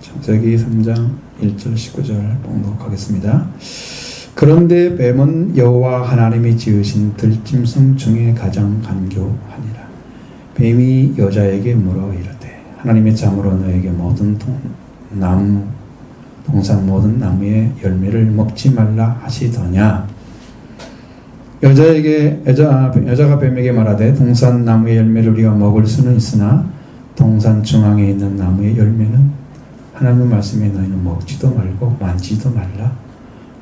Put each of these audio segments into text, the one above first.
창세기 3장 1절 19절 봉독하겠습니다. 그런데 뱀은 여호와 하나님이 지으신 들짐승 중에 가장 간교하니라. 뱀이 여자에게 물어 이르되 하나님의 참으로 너에게 모든 동산 모든 나무의 열매를 먹지 말라 하시더냐. 여자가 뱀에게 말하되 동산 나무의 열매를 우리가 먹을 수는 있으나 동산 중앙에 있는 나무의 열매는 하나님의 말씀에 너희는 먹지도 말고 만지도 말라.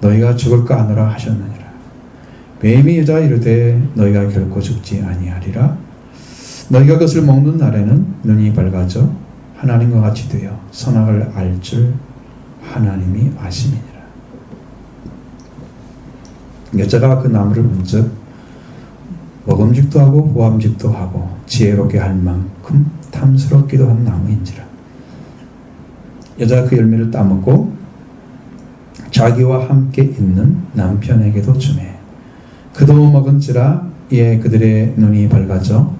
너희가 죽을까 하노라 하셨느니라. 뱀이 여자가 이르되 너희가 결코 죽지 아니하리라. 너희가 그것을 먹는 날에는 눈이 밝아져 하나님과 같이 되어 선악을 알 줄 하나님이 아심이니라. 여자가 그 나무를 본즉 먹음직도 하고 보암직도 하고 지혜롭게 할 만큼 탐스럽기도 한 나무인지라. 여자가 그 열매를 따먹고 자기와 함께 있는 남편에게도 주매 그도 먹은지라. 이에 그들의 눈이 밝아져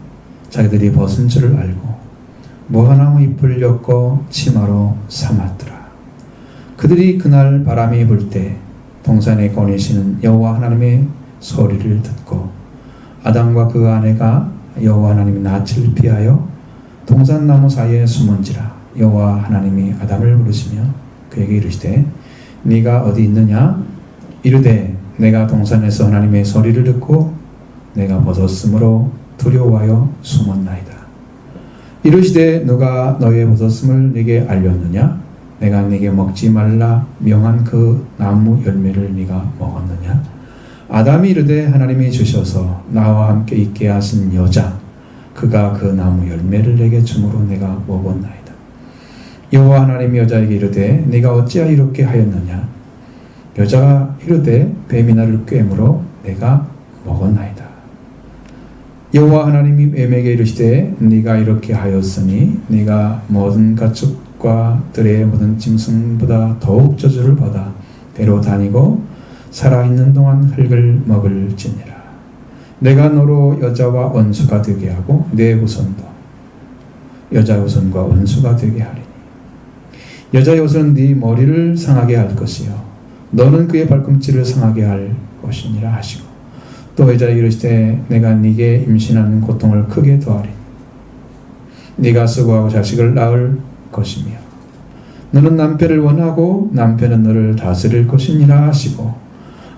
자기들이 벗은 줄을 알고 무화과나무 잎을 엮어 치마로 삼았더라. 그들이 그날 바람이 불 때 동산에 거니시는 여호와 하나님의 소리를 듣고 아담과 그 아내가 여호와 하나님의 낯을 피하여 동산나무 사이에 숨은지라. 여호와 하나님이 아담을 부르시며 그에게 이르시되 네가 어디 있느냐. 이르되 내가 동산에서 하나님의 소리를 듣고 내가 벗었으므로 두려워하여 숨었나이다. 이르시되 누가 너의 벗었음을 네게 알렸느냐. 내가 네게 먹지 말라 명한 그 나무 열매를 네가 먹었느냐. 아담이 이르되 하나님이 주셔서 나와 함께 있게 하신 여자 그가 그 나무 열매를 내게 주므로 내가 먹었나이다. 여호와 하나님이 여자에게 이르되 네가 어찌하여 이렇게 하였느냐. 여자가 이르되 뱀이 나를 꿰므로 내가 먹었나이다. 여호와 하나님이 뱀에게 이르시되 네가 이렇게 하였으니 네가 모든 가축과 들의 모든 짐승보다 더욱 저주를 받아 배로 다니고 살아있는 동안 흙을 먹을지니라. 내가 너로 여자와 원수가 되게 하고 내 후손도 여자 후손과 원수가 되게 하리니 여자의 후손은 네 머리를 상하게 할 것이요 너는 그의 발꿈치를 상하게 할 것이니라 하시고 또 여자에게 이르시되 내가 네게 임신하는 고통을 크게 더하리니 네가 수고하고 자식을 낳을 것이며 너는 남편을 원하고 남편은 너를 다스릴 것이니라 하시고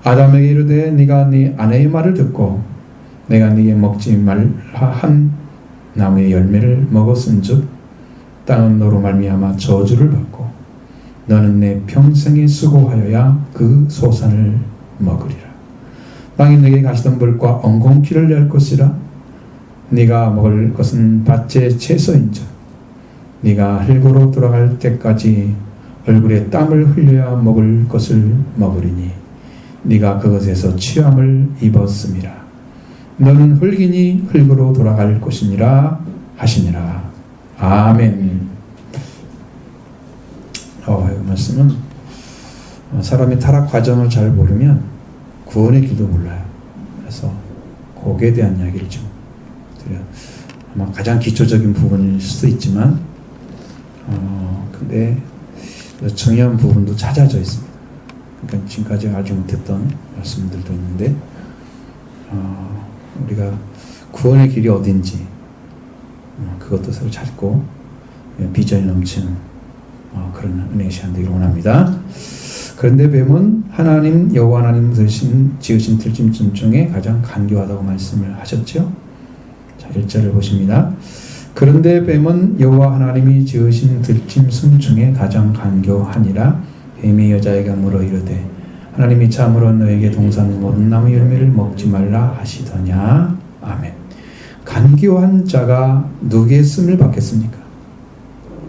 아담에게 이르되 네가 네 아내의 말을 듣고 내가 네게 먹지 말라 한 나무의 열매를 먹었은즉 땅은 너로 말미암아 저주를 받고 너는 내 평생에 수고하여야 그 소산을 먹으리라. 땅이 네게 가시덤불과 엉겅퀴를 낼 것이라. 네가 먹을 것은 밭의 채소인즉 네가 흙으로 돌아갈 때까지 얼굴에 땀을 흘려야 먹을 것을 먹으리니 네가 그것에서 취함을 입었음이라. 너는 흙이니 흙으로 돌아갈 것이니라 하시니라. 아멘. 이 말씀은 사람이 타락 과정을 잘 모르면 구원의 길도 몰라요. 그래서 거기에 대한 이야기를 좀 드려요. 아마 가장 기초적인 부분일 수도 있지만 근데 중요한 부분도 찾아져 있습니다. 그러니까 지금까지 알지 못했던 말씀들도 있는데 우리가 구원의 길이 어딘지 그것도 서로 찾고 비전이 넘치는 그런 은혜의 시간 되기를 원합니다. 그런데 뱀은 하나님 여호와 하나님 지으신 들짐승 중에 가장 간교하다고 말씀을 하셨죠. 자, 1절을 보십니다. 그런데 뱀은 여호와 하나님이 지으신 들짐승 중에 가장 간교하니라. 뱀이 여자에게 물어 이르되 하나님이 참으로 너에게 동산 모든 나무 열매를 먹지 말라 하시더냐. 아멘. 간교한 자가 누구의 쓰임을 받겠습니까?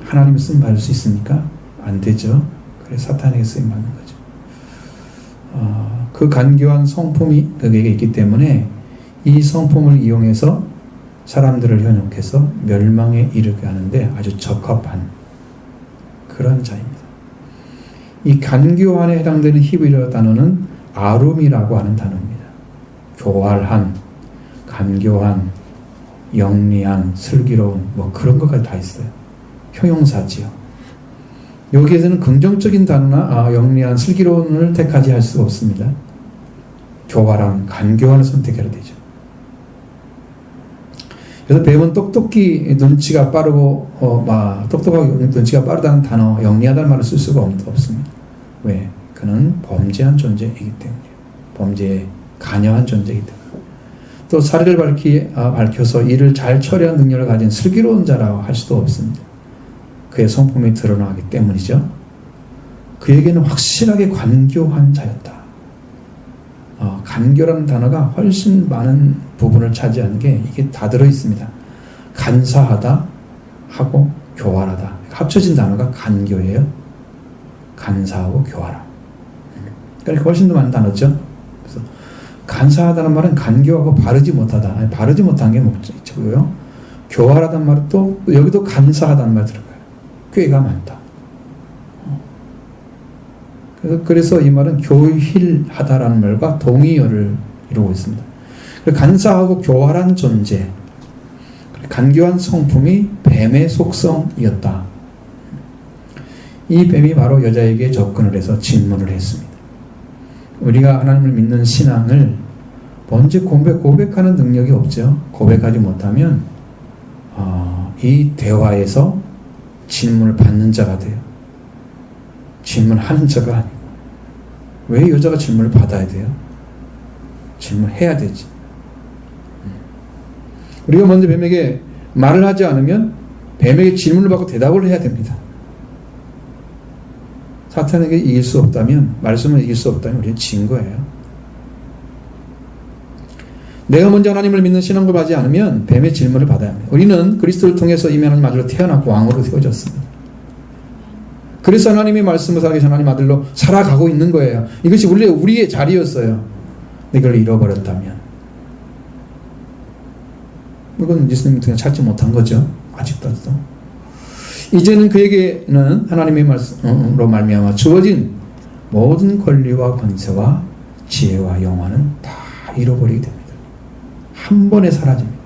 하나님 쓰임 받을 수 있습니까? 안 되죠. 그래서 사탄에게 쓰임 받는 거죠. 그 간교한 성품이 그에게 있기 때문에 이 성품을 이용해서 사람들을 현혹해서 멸망에 이르게 하는데 아주 적합한 그런 자입니다. 이 간교한에 해당되는 히브리어 단어는 아룸이라고 하는 단어입니다. 교활한, 간교한, 영리한, 슬기로운 그런 것까지 다 있어요. 형용사지요. 여기에서는 긍정적인 단어나 영리한 슬기로움을 택하지 할 수가 없습니다. 교활한, 간교한을 선택해야 되죠. 그래서 뱀은 똑똑히 눈치가 빠르고 똑똑하고 눈치가 빠르다는 단어, 영리하다는 말을 쓸 수가 없습니다. 왜? 그는 범죄한 존재이기 때문에, 범죄에 관여한 존재이기 때문에. 또 사리를 밝혀서 이를 잘 처리한 능력을 가진 슬기로운 자라고 할 수도 없습니다. 그의 성품이 드러나기 때문이죠. 그에게는 확실하게 간교한 자였다. 간교라는 단어가 훨씬 많은 부분을 차지하는 게 이게 다 들어있습니다. 간사하다 하고 교활하다. 합쳐진 단어가 간교예요. 간사하고 교활함. 그러니까 훨씬 더 많은 단어죠. 그래서 간사하다는 말은 간교하고 바르지 못하다. 아니, 바르지 못한 게 목적이고요. 교활하다는 말은 또 여기도 간사하다는 말 들어가요. 꾀가 많다. 그래서 이 말은 교힐하다라는 말과 동의어를 이루고 있습니다. 간사하고 교활한 존재, 간교한 성품이 뱀의 속성이었다. 이 뱀이 바로 여자에게 접근을 해서 질문을 했습니다. 우리가 하나님을 믿는 신앙을 먼저 고백하는 능력이 없죠. 고백하지 못하면 이 대화에서 질문을 받는 자가 돼요. 질문하는 자가 아니고. 왜 여자가 질문을 받아야 돼요? 질문해야 되지. 우리가 먼저 뱀에게 말을 하지 않으면 뱀에게 질문을 받고 대답을 해야 됩니다. 사탄에게 이길 수 없다면, 말씀을 이길 수 없다면 우리는 진 거예요. 내가 먼저 하나님을 믿는 신앙을 하지 않으면 뱀의 질문을 받아야 합니다. 우리는 그리스도를 통해서 이미 하나님 아들로 태어났고 왕으로 세워졌습니다. 그래서 하나님의 말씀을 살기 전 하나님 아들로 살아가고 있는 거예요. 이것이 우리의 자리였어요. 이걸 잃어버렸다면 이건 예수님을 통해 찾지 못한 거죠. 아직도. 이제는 그에게는 하나님의 말씀으로 말미암아 주어진 모든 권리와 권세와 지혜와 영화는 다 잃어버리게 됩니다. 한 번에 사라집니다.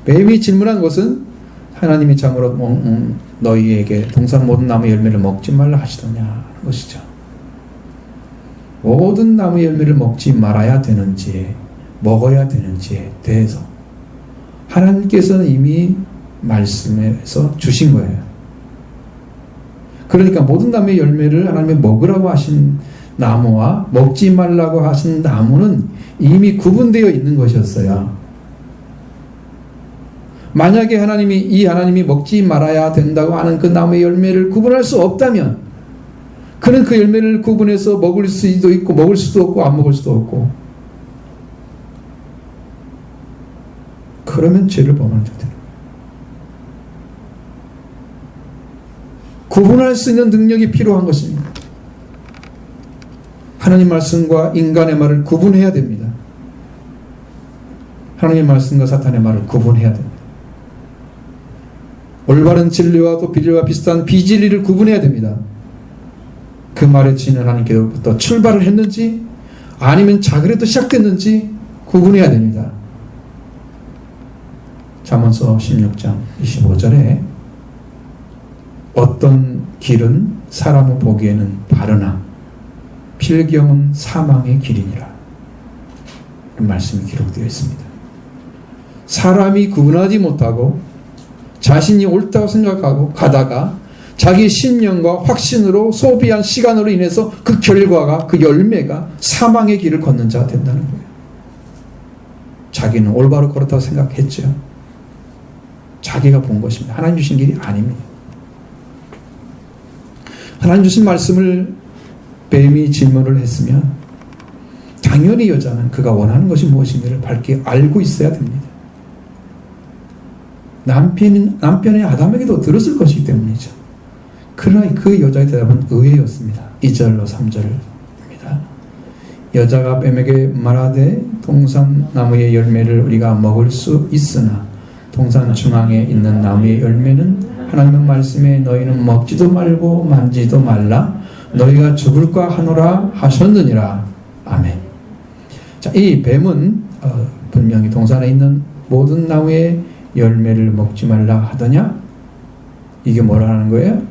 뱀이 질문한 것은 하나님이 참으로 너희에게 동산 모든 나무 열매를 먹지 말라 하시더냐 하는 것이죠. 모든 나무 열매를 먹지 말아야 되는지 먹어야 되는지에 대해서 하나님께서는 이미 말씀에서 주신 거예요. 그러니까 모든 나무의 열매를 하나님이 먹으라고 하신 나무와 먹지 말라고 하신 나무는 이미 구분되어 있는 것이었어요. 만약에 하나님이 먹지 말아야 된다고 하는 그 나무의 열매를 구분할 수 없다면 그는 그 열매를 구분해서 먹을 수도 있고 먹을 수도 없고 안 먹을 수도 없고 그러면 죄를 범하는 자들. 구분할 수 있는 능력이 필요한 것입니다. 하나님 말씀과 인간의 말을 구분해야 됩니다. 하나님의 말씀과 사탄의 말을 구분해야 됩니다. 올바른 진리와 또 비리와 비슷한 비진리를 구분해야 됩니다. 그 말에 지는 하나님께로부터 출발을 했는지 아니면 자그래도 시작됐는지 구분해야 됩니다. 잠언서 16장 25절에 어떤 길은 사람의 보기에는 바르나 필경은 사망의 길이니라. 말씀이 기록되어 있습니다. 사람이 구분하지 못하고 자신이 옳다고 생각하고 가다가 자기 신념과 확신으로 소비한 시간으로 인해서 그 결과가 그 열매가 사망의 길을 걷는 자가 된다는 거예요. 자기는 올바로 걸었다고 생각했죠. 자기가 본 것입니다. 하나님 주신 길이 아닙니다. 하나님 주신 말씀을 뱀이 질문을 했으면 당연히 여자는 그가 원하는 것이 무엇인지를 밝게 알고 있어야 됩니다. 남편의 아담에게도 들었을 것이기 때문이죠. 그러나 그 여자의 대답은 의외였습니다. 2절로 3절입니다. 여자가 뱀에게 말하되 동산 나무의 열매를 우리가 먹을 수 있으나 동산 중앙에 있는 나무의 열매는 하나님의 말씀에 너희는 먹지도 말고 만지도 말라 너희가 죽을까 하노라 하셨느니라. 아멘. 자, 이 뱀은 분명히 동산에 있는 모든 나무의 열매를 먹지 말라 하더냐? 이게 뭐라는 거예요?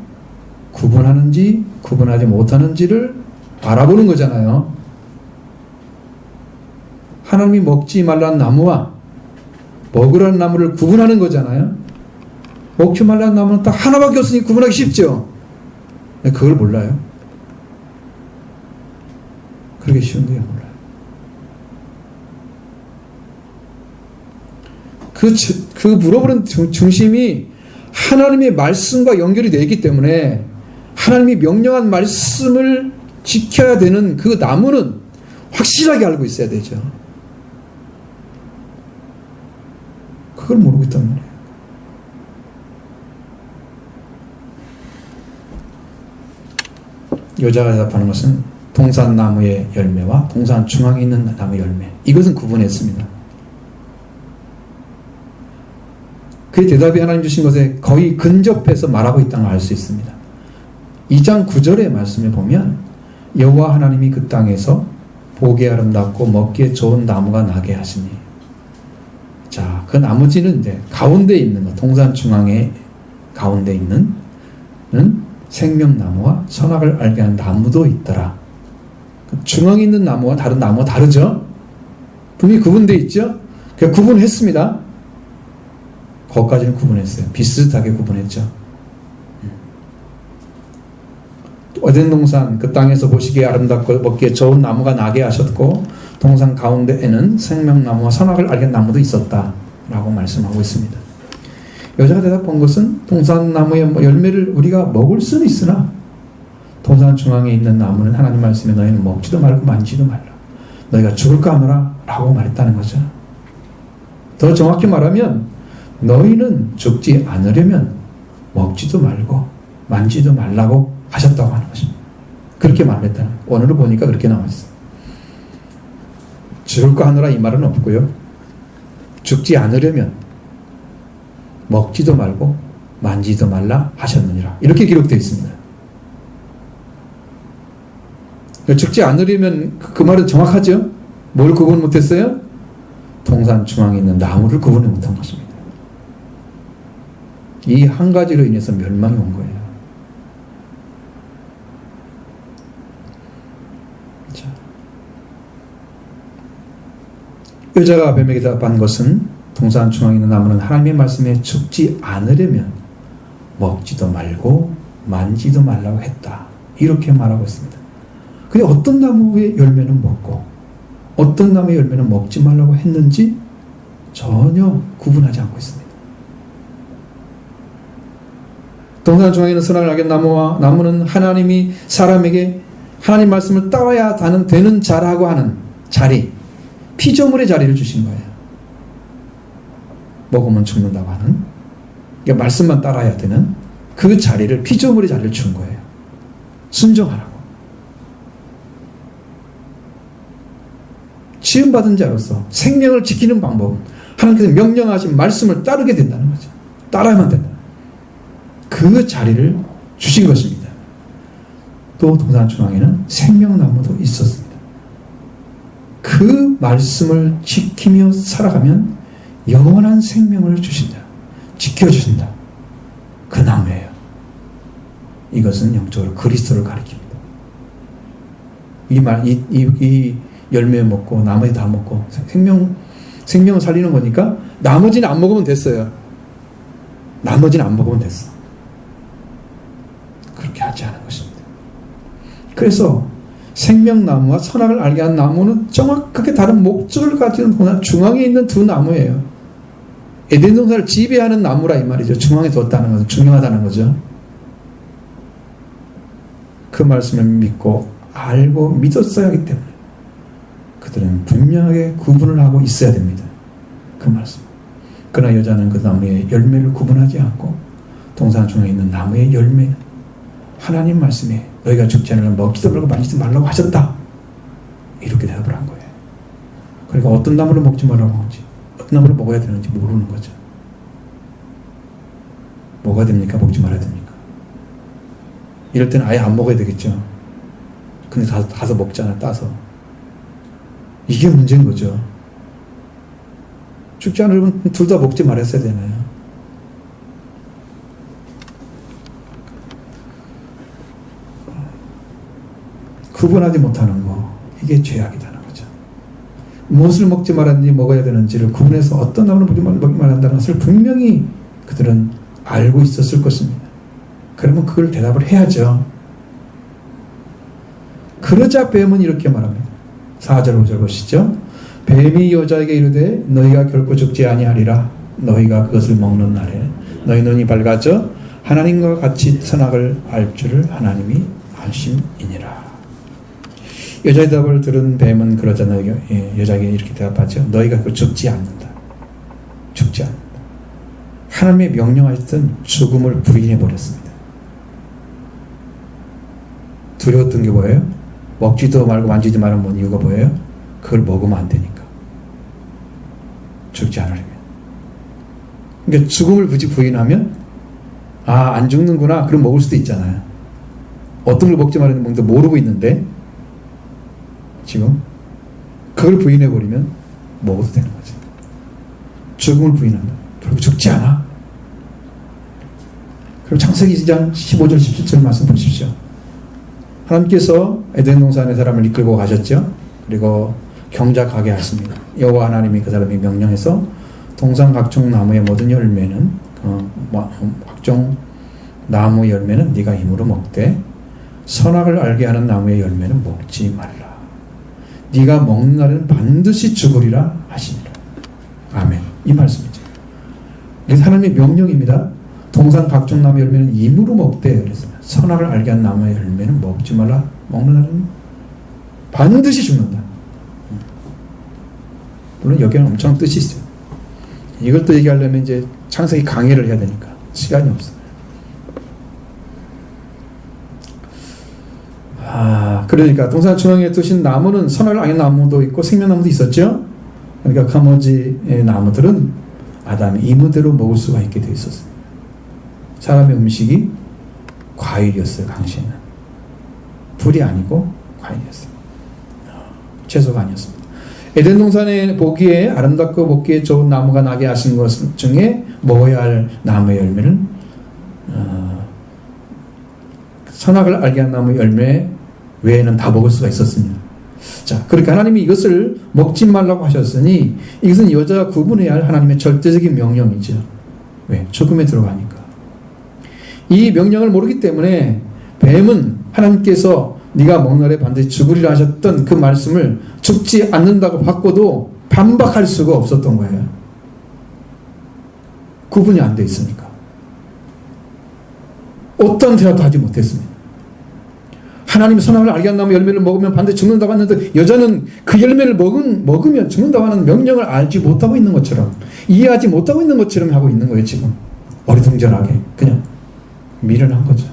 구분하는지 구분하지 못하는지를 바라보는 거잖아요. 하나님이 먹지 말라는 나무와 먹으라는 나무를 구분하는 거잖아요. 먹지 말라는 나무는 딱 하나밖에 없으니 구분하기 쉽죠. 그걸 몰라요. 그렇게 쉬운 거예요. 몰라요. 그 물어보는 중심이 하나님의 말씀과 연결이 되어 있기 때문에 하나님이 명령한 말씀을 지켜야 되는 그 나무는 확실하게 알고 있어야 되죠. 그걸 모르고 있단 말이에요. 여자가 대답하는 것은 동산나무의 열매와 동산 중앙에 있는 나무의 열매, 이것은 구분했습니다. 그 대답이 하나님 주신 것에 거의 근접해서 말하고 있다는 걸 알 수 있습니다. 2장 9절의 말씀에 보면 여호와 하나님이 그 땅에서 보기에 아름답고 먹기에 좋은 나무가 나게 하시니, 자, 그 나머지는 이제 가운데 있는 거, 동산 중앙에 가운데 있는 생명나무와 선악을 알게 하는 나무도 있더라. 중앙에 있는 나무와 다른 나무가 다르죠? 분명히 구분되어 있죠? 그냥 구분했습니다. 거기까지는 구분했어요. 비슷하게 구분했죠. 에덴 동산 그 땅에서 보시기에 아름답고 먹기에 좋은 나무가 나게 하셨고 동산 가운데에는 생명나무와 선악을 알게 하는 나무도 있었다 라고 말씀하고 있습니다. 여자가 대답한 것은 동산나무의 열매를 우리가 먹을 수는 있으나 동산 중앙에 있는 나무는 하나님 말씀에 너희는 먹지도 말고 만지도 말라. 너희가 죽을까 하노라 라고 말했다는 거죠. 더 정확히 말하면 너희는 죽지 않으려면 먹지도 말고 만지도 말라고 하셨다고 하는 것입니다. 그렇게 말했다는 거예요. 오늘을 보니까 그렇게 나와있어요. 죽을까 하노라 이 말은 없고요. 죽지 않으려면 먹지도 말고 만지도 말라 하셨느니라. 이렇게 기록되어 있습니다. 죽지 않으려면 그 말은 정확하죠? 뭘 구분 못했어요? 동산 중앙에 있는 나무를 구분을 못한 것입니다. 이 한 가지로 인해서 멸망이 온 거예요. 자, 여자가 뱀에게 대답한 것은 동산 중앙에 있는 나무는 하나님의 말씀에 죽지 않으려면 먹지도 말고 만지도 말라고 했다. 이렇게 말하고 있습니다. 근데 어떤 나무의 열매는 먹고 어떤 나무의 열매는 먹지 말라고 했는지 전혀 구분하지 않고 있습니다. 동산 중앙에 있는 선악을 알게 나무와 나무는 하나님이 사람에게 하나님 말씀을 따라야 되는 자라고 하는 자리, 피조물의 자리를 주신 거예요. 먹으면 죽는다고 하는, 그러니까 말씀만 따라야 되는 그 자리를, 피조물의 자리를 준 거예요. 순종하라고. 지음받은 자로서 생명을 지키는 방법, 하나님께서 명령하신 말씀을 따르게 된다는 거죠. 따라야만 된다. 그 자리를 주신 것입니다. 또 동산 중앙에는 생명나무도 있었습니다. 그 말씀을 지키며 살아가면 영원한 생명을 주신다. 지켜주신다. 그 나무예요. 이것은 영적으로 그리스도를 가리킵니다. 이 열매 먹고 나머지 다 먹고 생명을 살리는 거니까 나머지는 안 먹으면 됐어요. 나머지는 안 먹으면 됐어. 그렇게 하지 않은 것입니다. 그래서 생명나무와 선악을 알게 하는 나무는 정확하게 다른 목적을 가지는 동산 중앙에 있는 두 나무예요. 에덴 동산을 지배하는 나무라 이 말이죠. 중앙에 뒀다는 것은 중요하다는 거죠. 그 말씀을 믿고 알고 믿었어야 하기 때문에 그들은 분명하게 구분을 하고 있어야 됩니다. 그 말씀. 그러나 여자는 그 나무의 열매를 구분하지 않고 동산 중앙에 있는 나무의 열매, 하나님 말씀에 너희가 죽지 않으면 먹지도 말고 만지지 말라고 하셨다. 이렇게 대답을 한 거예요. 그러니까 어떤 나무를 먹지 말라고 하는지, 어떤 나무를 먹어야 되는지 모르는 거죠. 뭐가 됩니까? 먹지 말아야 됩니까? 이럴 때는 아예 안 먹어야 되겠죠. 근데 가서 먹잖아, 따서. 이게 문제인 거죠. 죽지 않으면 둘 다 먹지 말았어야 되나요? 구분하지 못하는 거, 이게 죄악이라는 거죠. 무엇을 먹지 말았는지 먹어야 되는지를 구분해서 어떤 나무를 먹지 말한다는 것을 분명히 그들은 알고 있었을 것입니다. 그러면 그걸 대답을 해야죠. 그러자 뱀은 이렇게 말합니다. 4절 5절 보시죠. 뱀이 여자에게 이르되 너희가 결코 죽지 아니하리라. 너희가 그것을 먹는 날에 너희 눈이 밝아져 하나님과 같이 선악을 알 줄을 하나님이 아심이니라. 여자의 대답을 들은 뱀은 그러자 여자에게 이렇게 대답하죠. 너희가 그 죽지 않는다. 죽지 않는다. 하나님의 명령하셨던 죽음을 부인해버렸습니다. 두려웠던 게 뭐예요? 먹지도 말고 만지지 말라는 뭔 이유가 뭐예요? 그걸 먹으면 안 되니까. 죽지 않으려면. 그러니까 죽음을 굳이 부인하면 안 죽는구나. 그럼 먹을 수도 있잖아요. 어떤 걸 먹지 말라는 뭔지 모르고 있는데 지금 그걸 부인해버리면 먹어도 되는 거죠. 죽음을 부인한다. 결국 죽지 않아. 그럼 창세기 2장 15절 17절 말씀 보십시오. 하나님께서 에덴 동산의 사람을 이끌고 가셨죠. 그리고 경작하게 하십니다. 여호와 하나님이 그 사람이 명령해서 동산 각종 나무의 모든 열매는 각종 나무 열매는 네가 힘으로 먹되 선악을 알게 하는 나무의 열매는 먹지 말라. 네가 먹는 날에는 반드시 죽으리라 하시니라. 아멘. 이 말씀이죠. 그래서 하나님의 명령입니다. 동산 각종 나무 열매는 힘으로 먹되 그랬습니다. 선악을 알게 하는 나무의 열매는 먹지 말라. 먹는 날은 반드시 죽는다. 물론 여기는 엄청 뜻이 있어요. 이걸 또 얘기하려면 이제 창세기 강의를 해야 되니까 시간이 없어요. 그러니까 동산 중앙에 두신 나무는 선악을 알게 하는 나무도 있고 생명나무도 있었죠. 그러니까 나머지의 나무들은 아담이 임의대로 먹을 수가 있게 되어 있었어요. 사람의 음식이 과일이었어요. 당시에는 불이 아니고 과일이었어요. 채소가 아니었습니다. 에덴 동산에 보기에 아름답고 먹기에 좋은 나무가 나게 하신 것 중에 먹어야 할 나무의 열매는 선악을 알게 한 나무 열매 외에는 다 먹을 수가 있었습니다. 자, 그러니까 하나님이 이것을 먹지 말라고 하셨으니 이것은 여자가 구분해야 할 하나님의 절대적인 명령이죠. 왜? 죽음에 들어가니까. 이 명령을 모르기 때문에 뱀은 하나님께서 네가 먹는 날에 반드시 죽으리라 하셨던 그 말씀을 죽지 않는다고 바꿔도 반박할 수가 없었던 거예요. 구분이 안 돼 있으니까. 어떤 대화도 하지 못했습니다. 하나님이 선악을 알게 한 나무 열매를 먹으면 반드시 죽는다고 했는데 여자는 그 열매를 먹으면 죽는다고 하는 명령을 알지 못하고 있는 것처럼 이해하지 못하고 있는 것처럼 하고 있는 거예요. 지금 어리둥절하게 그냥 미련한 거죠.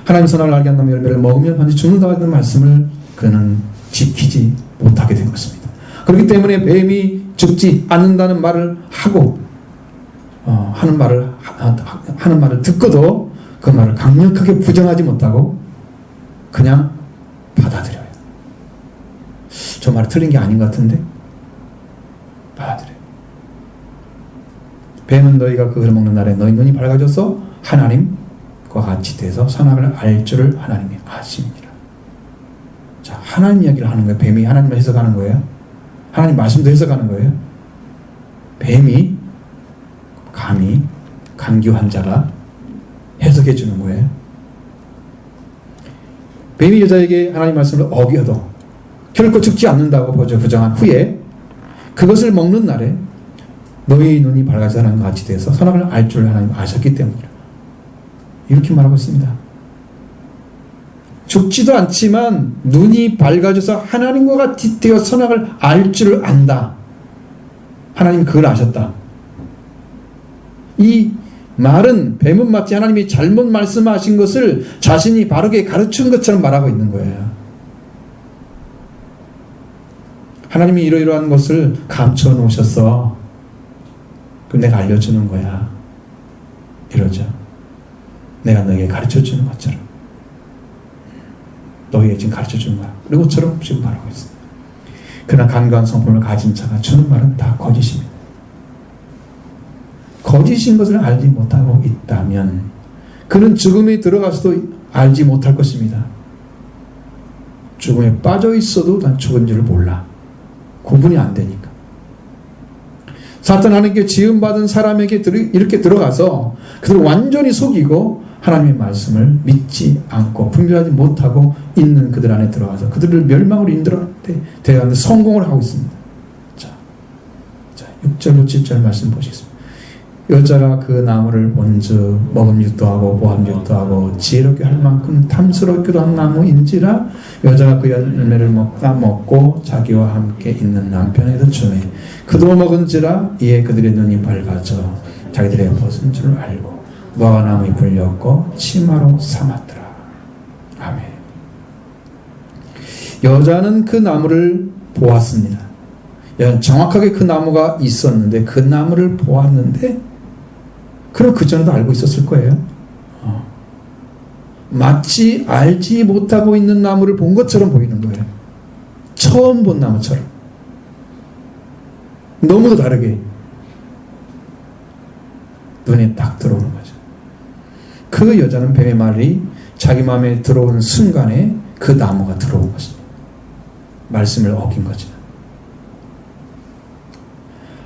하나님 선악을 알게 한 나무 열매를 먹으면 반드시 죽는다고 하는 말씀을 그는 지키지 못하게 된 것입니다. 그렇기 때문에 뱀이 죽지 않는다는 말을 하고 하는 말을 듣고도 그 말을 강력하게 부정하지 못하고 그냥 받아들여요. 저 말이 틀린 게 아닌 것 같은데 받아들여요. 뱀은 너희가 그걸 먹는 날에 너희 눈이 밝아져서 하나님과 같이 돼서 선악을 알 줄을 하나님이 아심이니라. 자, 하나님 이야기를 하는 거예요. 뱀이 하나님을 해석하는 거예요. 하나님 말씀도 해석하는 거예요. 뱀이 감히 간교 환자가 해석해 주는 거예요. 뱀이 여자에게 하나님 말씀을 어겨도 결코 죽지 않는다고 부정한 후에 그것을 먹는 날에 너희 눈이 밝아져 하나님과 같이 돼서 선악을 알 줄 하나님 아셨기 때문이라. 이렇게 말하고 있습니다. 죽지도 않지만 눈이 밝아져서 하나님과 같이 되어 선악을 알 줄을 안다. 하나님 그걸 아셨다. 이 말은 뱀은 마치 하나님이 잘못 말씀하신 것을 자신이 바르게 가르친 것처럼 말하고 있는 거예요. 하나님이 이러이러한 것을 감춰 놓으셨어. 그럼 내가 알려주는 거야. 이러죠. 내가 너에게 가르쳐 주는 것처럼. 너에게 지금 가르쳐 주는 거야. 그리고처럼 지금 말하고 있습니다. 그러나 간교한 성품을 가진 자가 주는 말은 다 거짓입니다. 거짓인 것을 알지 못하고 있다면 그는 죽음에 들어가서도 알지 못할 것입니다. 죽음에 빠져 있어도 난 죽은 줄 몰라. 구분이 안 되니까. 사탄 하나님께 지음받은 사람에게 이렇게 들어가서 그들을 완전히 속이고 하나님의 말씀을 믿지 않고 분별하지 못하고 있는 그들 안에 들어가서 그들을 멸망으로 인도하는데 성공을 하고 있습니다. 자, 6절로 7절 말씀 보시겠습니다. 여자가 그 나무를 본즉 먹음직도 하고 보암직도 하고 지혜롭게 할 만큼 탐스럽기도 한 나무인지라 여자가 그 열매를 먹고 자기와 함께 있는 남편에게도 주매 그도 먹은지라 이에 그들의 눈이 밝아져 자기들의 벗은 줄 알고 무화과나무 잎을 엮고 치마로 삼았더라. 아멘. 여자는 그 나무를 보았습니다. 정확하게 그 나무가 있었는데 그 나무를 보았는데 그럼 그 전에도 알고 있었을 거예요. 마치 알지 못하고 있는 나무를 본 것처럼 보이는 거예요. 처음 본 나무처럼. 너무도 다르게 눈에 딱 들어오는 거죠. 그 여자는 뱀의 말이 자기 마음에 들어오는 순간에 그 나무가 들어온 것입니다. 말씀을 어긴 거죠.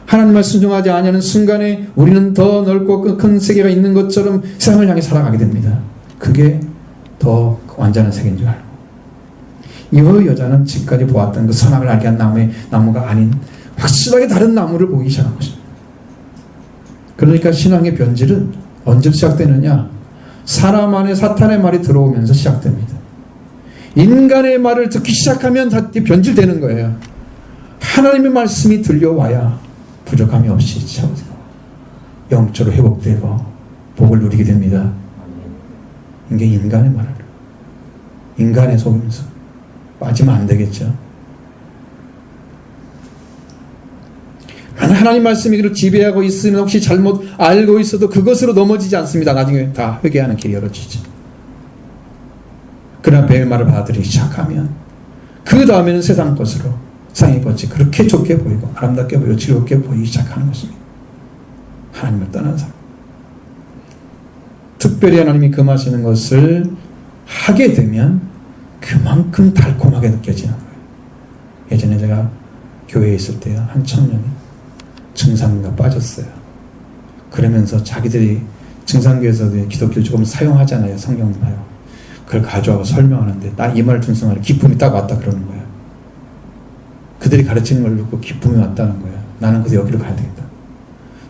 하나님 말씀 순종하지 아니하는 순간에 우리는 더 넓고 큰 세계가 있는 것처럼 세상을 향해 살아가게 됩니다. 그게 더 완전한 세계인 줄 알고 이 여자는 지금까지 보았던 그 선악을 알게 한 나무가 아닌 확실하게 다른 나무를 보기 시작한 것입니다. 그러니까 신앙의 변질은 언제 시작되느냐? 사람 안에 사탄의 말이 들어오면서 시작됩니다. 인간의 말을 듣기 시작하면 다 변질되는 거예요. 하나님의 말씀이 들려와야 부족함이 없이 채워지고 영적으로 회복되고 복을 누리게 됩니다. 이게 인간의 말을 인간의 속임수 빠지면 안 되겠죠. 하나님 말씀이 그를 지배하고 있으면 혹시 잘못 알고 있어도 그것으로 넘어지지 않습니다. 나중에 다 회개하는 길이 열어지죠. 그러나 뱀의 말을 받아들이기 시작하면 그 다음에는 세상 것으로 세상의 것이 그렇게 좋게 보이고 아름답게 보이고 즐겁게 보이기 시작하는 것입니다. 하나님을 떠난 사람. 특별히 하나님이 금하시는 것을 하게 되면 그만큼 달콤하게 느껴지는 거예요. 예전에 제가 교회에 있을 때요, 한 청년이 증상기가 빠졌어요. 그러면서 자기들이 증상기에서도 기독교를 조금 사용하잖아요. 성경도 봐요. 그걸 가져와서 설명하는데 나 이 말을 듣는 순간 기쁨이 딱 왔다 그러는 거예요. 그들이 가르치는 걸 듣고 기쁨이 왔다는 거예요. 나는 그래서 여기로 가야 되겠다.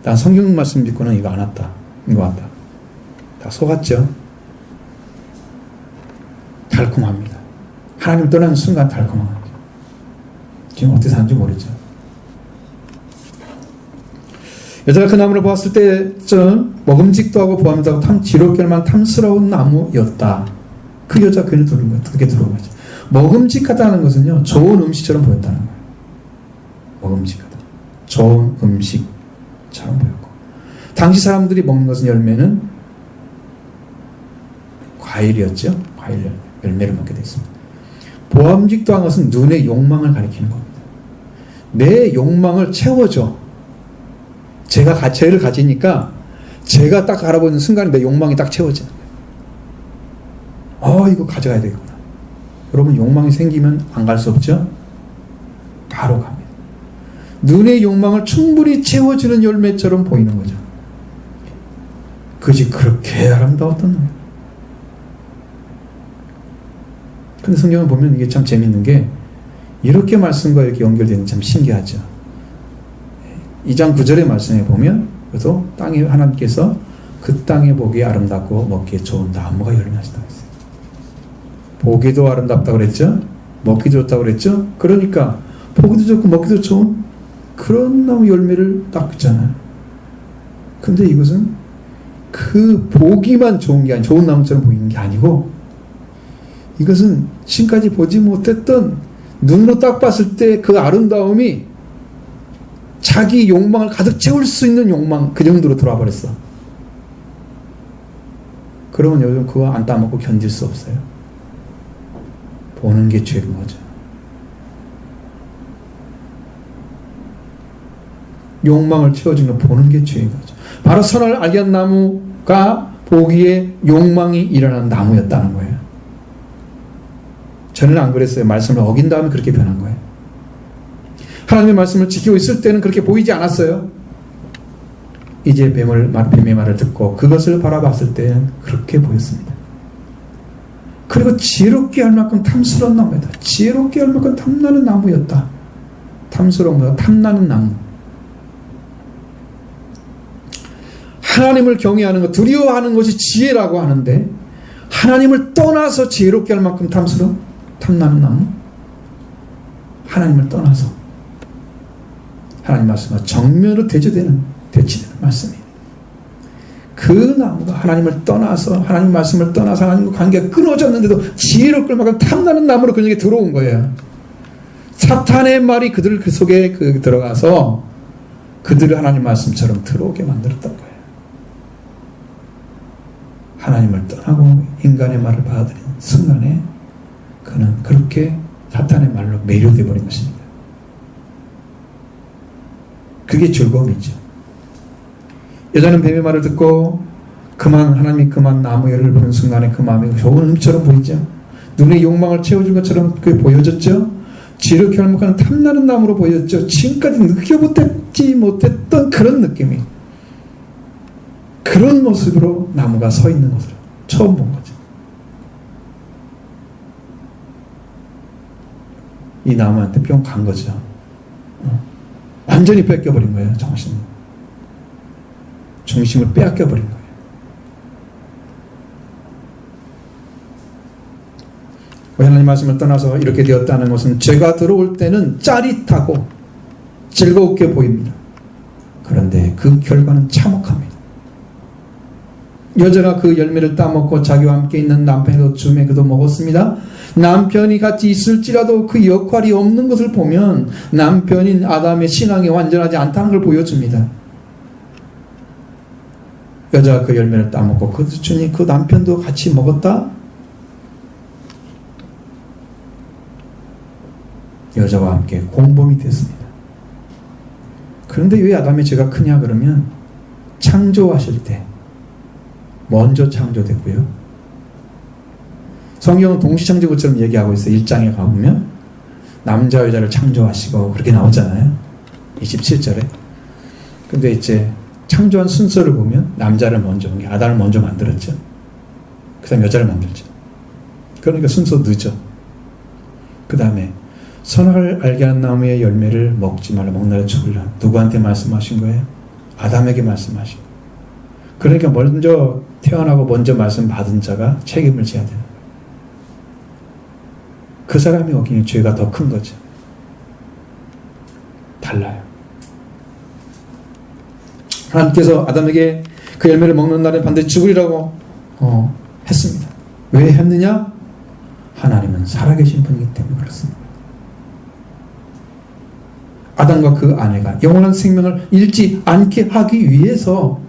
난 성경 말씀 듣고는 이거 안 왔다. 이거 왔다. 다 속았죠? 달콤합니다. 하나님 떠나는 순간 달콤한 거죠. 지금 어떻게 사는지 모르죠. 여자가 그 나무를 보았을 때쯤 먹음직도 하고 보암도 하고 지롭게 할 만한 탐스러운 나무였다. 그 여자가 그를 들은 거예요. 그렇게 들어온 거죠. 먹음직하다는 것은요, 좋은 음식처럼 보였다는 거예요. 먹음직하다. 좋은 음식처럼 보였고. 당시 사람들이 먹는 것은 열매는 과일이었죠. 과일 열매를 먹게 됐습니다. 보암직도 한 것은 눈의 욕망을 가리키는 겁니다. 내 욕망을 채워줘. 죄를 가지니까 제가 딱 알아보는 순간에 내 욕망이 딱 채워지는 거예요. 이거 가져가야 되겠구나. 여러분 욕망이 생기면 안 갈 수 없죠? 바로 갑니다. 눈의 욕망을 충분히 채워주는 열매처럼 보이는 거죠. 그것이 그렇게 아름다웠던 거예요. 근데 성경을 보면 이게 참 재밌는 게 이렇게 말씀과 이렇게 연결되는 참 신기하죠. 2장 9절의 말씀에 보면 그래도 땅에 하나님께서 그 땅에 보기에 아름답고 먹기에 좋은 나무가 열매하시다고 했어요. 보기도 아름답다고 그랬죠? 먹기도 좋다고 그랬죠? 그러니까 보기도 좋고 먹기도 좋은 그런 나무 열매를 딱 있잖아요. 근데 이것은 그 보기만 좋은 게 아니고 좋은 나무처럼 보이는 게 아니고 이것은 지금까지 보지 못했던 눈으로 딱 봤을 때 그 아름다움이 자기 욕망을 가득 채울 수 있는 욕망 그 정도로 돌아와 버렸어. 그러면 요즘 그거 안 따먹고 견딜 수 없어요. 보는 게 죄인 거죠. 욕망을 채워주는 거 보는 게 죄인 거죠. 바로 선을 알게 한 나무가 보기에 욕망이 일어나는 나무였다는 거예요. 저는 안 그랬어요. 말씀을 어긴 다음에 그렇게 변한 거예요. 하나님의 말씀을 지키고 있을 때는 그렇게 보이지 않았어요. 이제 뱀의 말을 듣고 그것을 바라봤을 때는 그렇게 보였습니다. 그리고 지혜롭게 할 만큼 탐스러운 나무였다. 지혜롭게 할 만큼 탐나는 나무였다. 탐스러운 거야. 탐나는 나무. 하나님을 경외하는 것, 두려워하는 것이 지혜라고 하는데 하나님을 떠나서 지혜롭게 할 만큼 탐나는 나무? 하나님을 떠나서 하나님 말씀과 정면으로 대치되는 말씀이에요. 그 나무가 하나님을 떠나서 하나님 말씀을 떠나서 하나님과 관계가 끊어졌는데도 지혜롭게 할 만큼 탐나는 나무로 그에게 들어온 거예요. 사탄의 말이 그들 그 속에 들어가서 그들을 하나님 말씀처럼 들어오게 만들었던 거예요. 하나님을 떠나고 인간의 말을 받아들인 순간에 그는 그렇게 사탄의 말로 매료되어 버린 것입니다. 그게 즐거움이죠. 여자는 뱀의 말을 듣고 하나님이 그만 나무 열을 보는 순간에 그 마음이 좋은 음처럼 보이죠. 눈의 욕망을 채워줄 것처럼 그게 보여졌죠. 지혜롭게 할 만큼 탐나는 나무로 보여졌죠. 지금까지 느껴보지 못했던 그런 느낌이, 그런 모습으로 나무가 서 있는 것을 처음 본 거죠. 이 나무한테 뿅 간 거죠. 완전히 뺏겨버린 거예요. 중심을 빼앗겨버린 거예요. 하나님 말씀을 떠나서 이렇게 되었다는 것은 죄가 들어올 때는 짜릿하고 즐겁게 보입니다. 그런데 그 결과는 참혹합니다. 여자가 그 열매를 따먹고 자기와 함께 있는 남편도 줌에 그도 먹었습니다. 남편이 같이 있을지라도 그 역할이 없는 것을 보면 남편인 아담의 신앙이 완전하지 않다는 걸 보여줍니다. 여자가 그 열매를 따먹고 그 주님 그 남편도 같이 먹었다? 여자와 함께 공범이 됐습니다. 그런데 왜 아담의 죄가 크냐 그러면 창조하실 때 먼저 창조됐고요. 성경은 동시창조구처럼 얘기하고 있어요. 1장에 가보면 남자 여자를 창조하시고 그렇게 나오잖아요. 27절에. 근데 이제 창조한 순서를 보면 남자를 먼저, 아담을 먼저 만들었죠. 그 다음에 여자를 만들죠. 그러니까 순서 늦어. 그 다음에 선악을 알게 하는 나무의 열매를 먹지 말라. 먹나라 죽으라. 누구한테 말씀하신 거예요? 아담에게 말씀하신 거예요. 그러니까 먼저 태어나고 먼저 말씀 받은 자가 책임을 져야 되는 거예요. 그 사람이 어기는 죄가 더 큰 거죠. 달라요. 하나님께서 아담에게 그 열매를 먹는 날에 반드시 죽으리라고 했습니다. 왜 했느냐? 하나님은 살아계신 분이기 때문에 그렇습니다. 아담과 그 아내가 영원한 생명을 잃지 않게 하기 위해서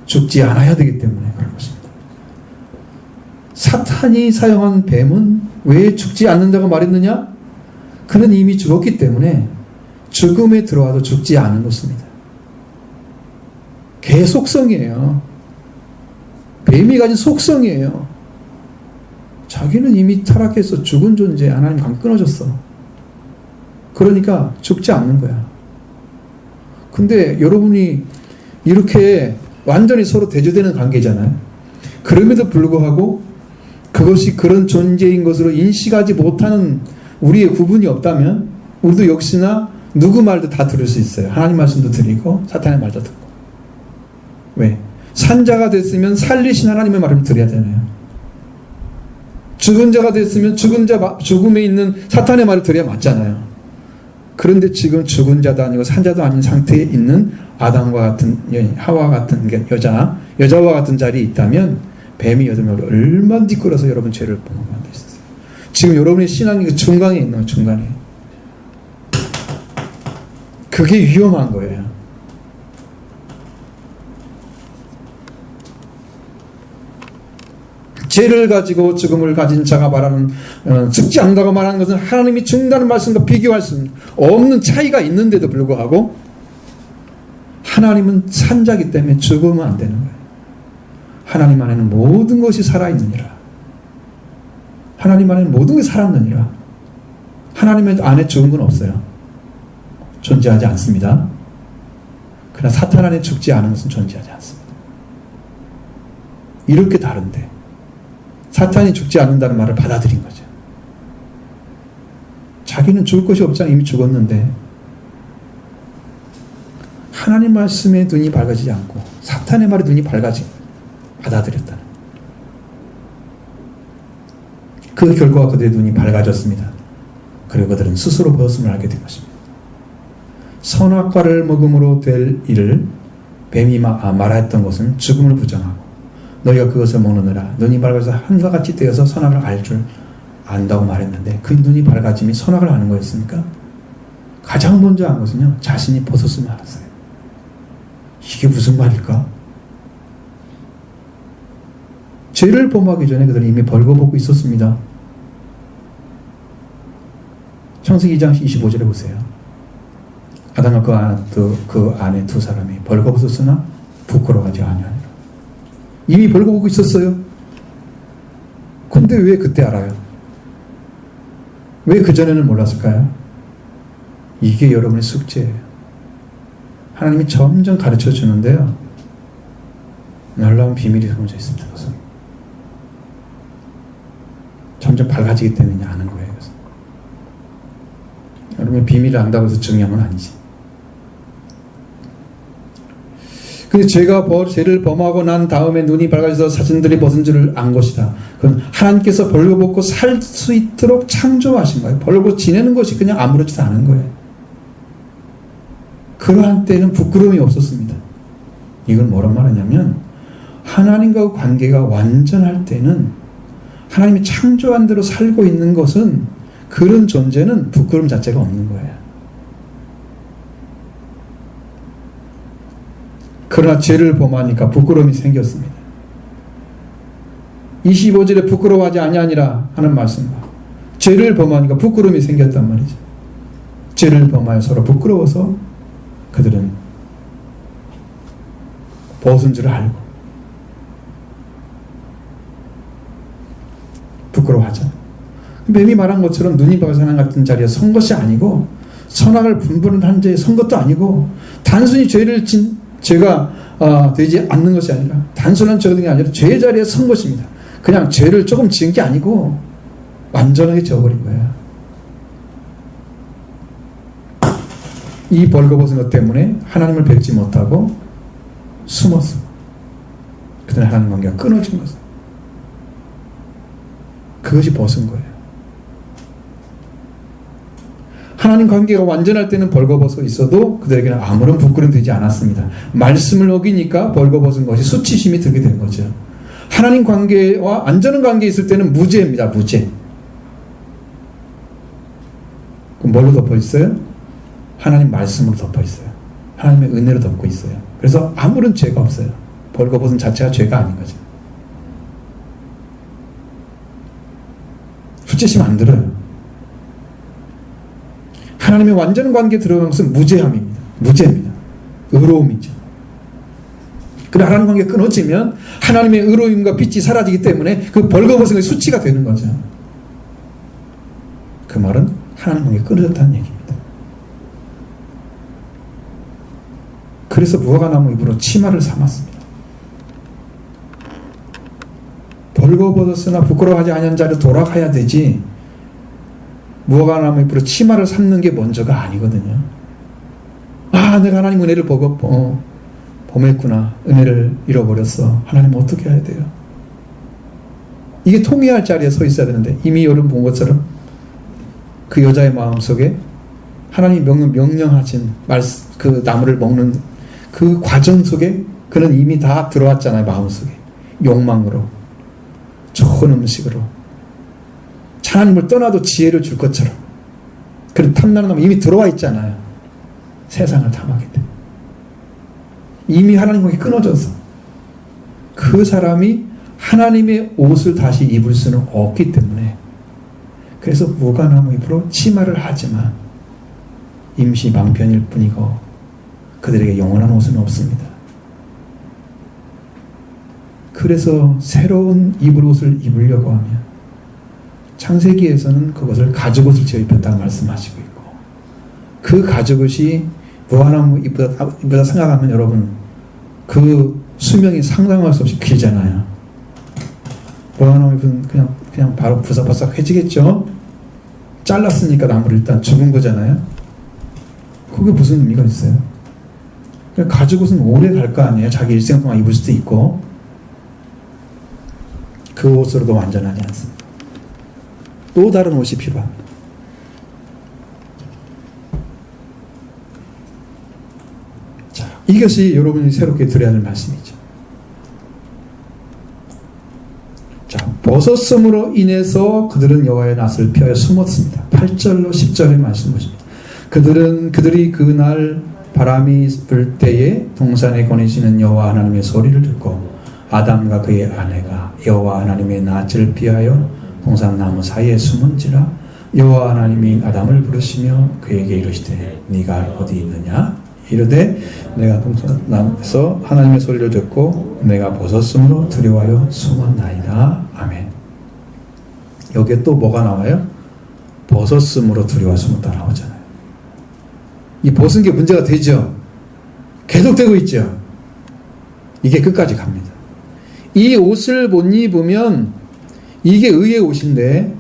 죽지 않아야 되기 때문에 그런 것입니다. 사탄이 사용한 뱀은 왜 죽지 않는다고 말했느냐? 그는 이미 죽었기 때문에 죽음에 들어와도 죽지 않은 것입니다. 개의 속성이에요. 뱀이 가진 속성이에요. 자기는 이미 타락해서 죽은 존재, 하나님 관 끊어졌어. 그러니까 죽지 않는 거야. 근데 여러분이 이렇게 완전히 서로 대조되는 관계잖아요. 그럼에도 불구하고 그것이 그런 존재인 것으로 인식하지 못하는 우리의 구분이 없다면 우리도 역시나 누구 말도 다 들을 수 있어요. 하나님 말씀도 드리고 사탄의 말도 듣고. 왜? 산자가 됐으면 살리신 하나님의 말을 들어야 되나요? 죽은 자가 됐으면 죽음에 있는 사탄의 말을 들어야 맞잖아요. 그런데 지금 죽은 자도 아니고 산자도 아닌 상태에 있는 아담과 같은 하와 같은 여자와 같은 자리에 있다면 뱀이 여러분을 얼마나 뒷걸어서 여러분 죄를 범하게 만들 수 있어요. 지금 여러분의 신앙이 그 중간에 있는 거예요. 중간에. 그게 위험한 거예요. 죄를 가지고 죽음을 가진 자가 말하는 죽지 않는다고 말하는 것은 하나님이 죽는다는 말씀과 비교할 수 없는 차이가 있는데도 불구하고 하나님은 산자기 때문에 죽으면 안 되는 거예요. 하나님 안에는 모든 것이 살아있느니라. 하나님 안에는 모든 것이 살았느니라. 하나님 안에 죽은 건 없어요. 존재하지 않습니다. 그러나 사탄 안에 죽지 않은 것은 존재하지 않습니다. 이렇게 다른데 사탄이 죽지 않는다는 말을 받아들인 거죠. 자기는 죽을 것이 없잖아. 이미 죽었는데 하나님 말씀에 눈이 밝아지지 않고 사탄의 말에 눈이 밝아지고 받아들였다는 그 결과가 그들의 눈이 밝아졌습니다. 그리고 그들은 스스로 벗음을 알게 된 것입니다. 선악과를 먹음으로 될 일을 뱀이 말하였던 것은 죽음을 부정하고 너희가 그것을 먹느니라 눈이 밝아서 한과 같이 되어서 선악을 알 줄 안다고 말했는데 그 눈이 밝아짐이 선악을 아는 거였습니까? 가장 먼저 한 것은요, 자신이 벗었으면 알았어요. 이게 무슨 말일까? 죄를 범하기 전에 그들은 이미 벌거벗고 있었습니다. 창세기 2장 25절에 보세요. 아담과 그 안에 두 사람이 벌거벗었으나 부끄러워하지 아니하니라. 이미 벌거벗고 있었어요. 근데 왜 그때 알아요? 왜 그전에는 몰랐을까요? 이게 여러분의 숙제예요. 하나님이 점점 가르쳐 주는데요, 놀라운 비밀이 숨어져 있습니다. 그것은 점점 밝아지기 때문에 아는 거예요. 그것은. 여러분의 비밀을 안다고 해서 중요한 건 아니지. 근데 죄를 범하고 난 다음에 눈이 밝아져서 사진들이 벗은 줄을 안 것이다. 그건 하나님께서 벌거벗고 살 수 있도록 창조하신 거예요. 벌거벗고 지내는 것이 그냥 아무렇지도 않은 거예요. 그러한 때는 부끄러움이 없었습니다. 이건 뭐란 말이냐면 하나님과 관계가 완전할 때는 하나님이 창조한 대로 살고 있는 것은 그런 존재는 부끄러움 자체가 없는 거예요. 그러나 죄를 범하니까 부끄러움이 생겼습니다. 25절에 부끄러워하지 아니하니라 하는 말씀과 죄를 범하니까 부끄러움이 생겼단 말이죠. 죄를 범하여 서로 부끄러워서 그들은 벗은 줄 알고 부끄러워하잖아요. 뱀이 말한 것처럼 눈이 밝아서 하나님 같은 자리에 선 것이 아니고 선악을 분별한 자리에 선 것도 아니고 단순히 죄가 되지 않는 것이 아니라 단순한 죄가 아니라 죄의 자리에 선 것입니다. 그냥 죄를 조금 지은 게 아니고 완전하게 지어버린 거예요. 이 벌거벗은 것 때문에 하나님을 뵙지 못하고 숨었어. 그때 하나님 관계가 끊어진 것은 그것이 벗은 거예요. 하나님 관계가 완전할 때는 벌거벗어 있어도 그들에게는 아무런 부끄러움이 되지 않았습니다. 말씀을 어기니까 벌거벗은 것이 수치심이 들게 된 거죠. 하나님 관계와 안전한 관계에 있을 때는 무죄입니다. 무죄. 그럼 뭘로 덮어 있어요? 하나님 말씀으로 덮어 있어요. 하나님의 은혜로 덮고 있어요. 그래서 아무런 죄가 없어요. 벌거벗은 자체가 죄가 아닌 거죠. 수치심 안 들어요. 하나님의 완전 관계에 들어간 것은 무죄함입니다. 무죄입니다. 의로움이죠. 그래, 하나님 관계가 끊어지면 하나님의 의로움과 빛이 사라지기 때문에 그 벌거벗은 것이 수치가 되는 거죠. 그 말은 하나님 관계가 끊어졌다는 얘기입니다. 그래서 무화과나무 잎으로 치마를 삼았습니다. 벌거벗었으나 부끄러워하지 아니한 자리로 돌아가야 되지 무화과나무 잎으로 치마를 삼는 게 먼저가 아니거든요. 아, 내가 하나님 은혜를 범했구나. 은혜를 잃어버렸어. 하나님 어떻게 해야 돼요? 이게 통회할 자리에 서 있어야 되는데 이미 여러분 본 것처럼 그 여자의 마음속에 하나님이 명령하신 그 나무를 먹는 그 과정 속에 그는 이미 다 들어왔잖아요. 마음속에 욕망으로, 좋은 음식으로, 하나님을 떠나도 지혜를 줄 것처럼 그런 탐나는 마음이 이미 들어와 있잖아요. 세상을 탐하기 때문에 이미 하나님과 끊어져서 그 사람이 하나님의 옷을 다시 입을 수는 없기 때문에 그래서 무화과나무 잎으로 치마를 하지만 임시 방편일 뿐이고 그들에게 영원한 옷은 없습니다. 그래서 새로운 입을 옷을 입으려고 하면 창세기에서는 그것을 가죽옷을 지어 입혔다고 말씀하시고 있고, 그 가죽옷이 무한한 입보다 생각하면 여러분 그 수명이 상상할 수 없이 길잖아요. 무한한 입은 그냥 바로 부사바삭해지겠죠. 잘랐으니까 나무를 일단 죽은 거잖아요. 그게 무슨 의미가 있어요? 가죽옷은 오래 갈 거 아니에요. 자기 일생 동안 입을 수도 있고. 그 옷으로도 완전하지 않습니다. 또 다른 옷이 필요합니다. 자, 이것이 여러분이 새롭게 들어야 할 말씀이죠. 자, 벗었음으로 인해서 그들은 여호와의 낯을 피하여 숨었습니다. 8절로 10절의 말씀 보십니다. 그들이 그날 바람이 불 때에 동산에 거니시는 여호와 하나님의 소리를 듣고 아담과 그의 아내가 여호와 하나님의 낯을 피하여 동산 나무 사이에 숨은지라. 여호와 하나님이 아담을 부르시며 그에게 이르시되 네가 어디 있느냐? 이르되 내가 동산 나무에서 하나님의 소리를 듣고 내가 벗었으므로 두려워하여 숨었나이다. 아멘. 여기에 또 뭐가 나와요? 벗었으므로 두려워하여 숨었다 나오잖아요. 이 벗은 게 문제가 되죠. 계속되고 있죠. 이게 끝까지 갑니다. 이 옷을 못 입으면, 이게 의의 옷인데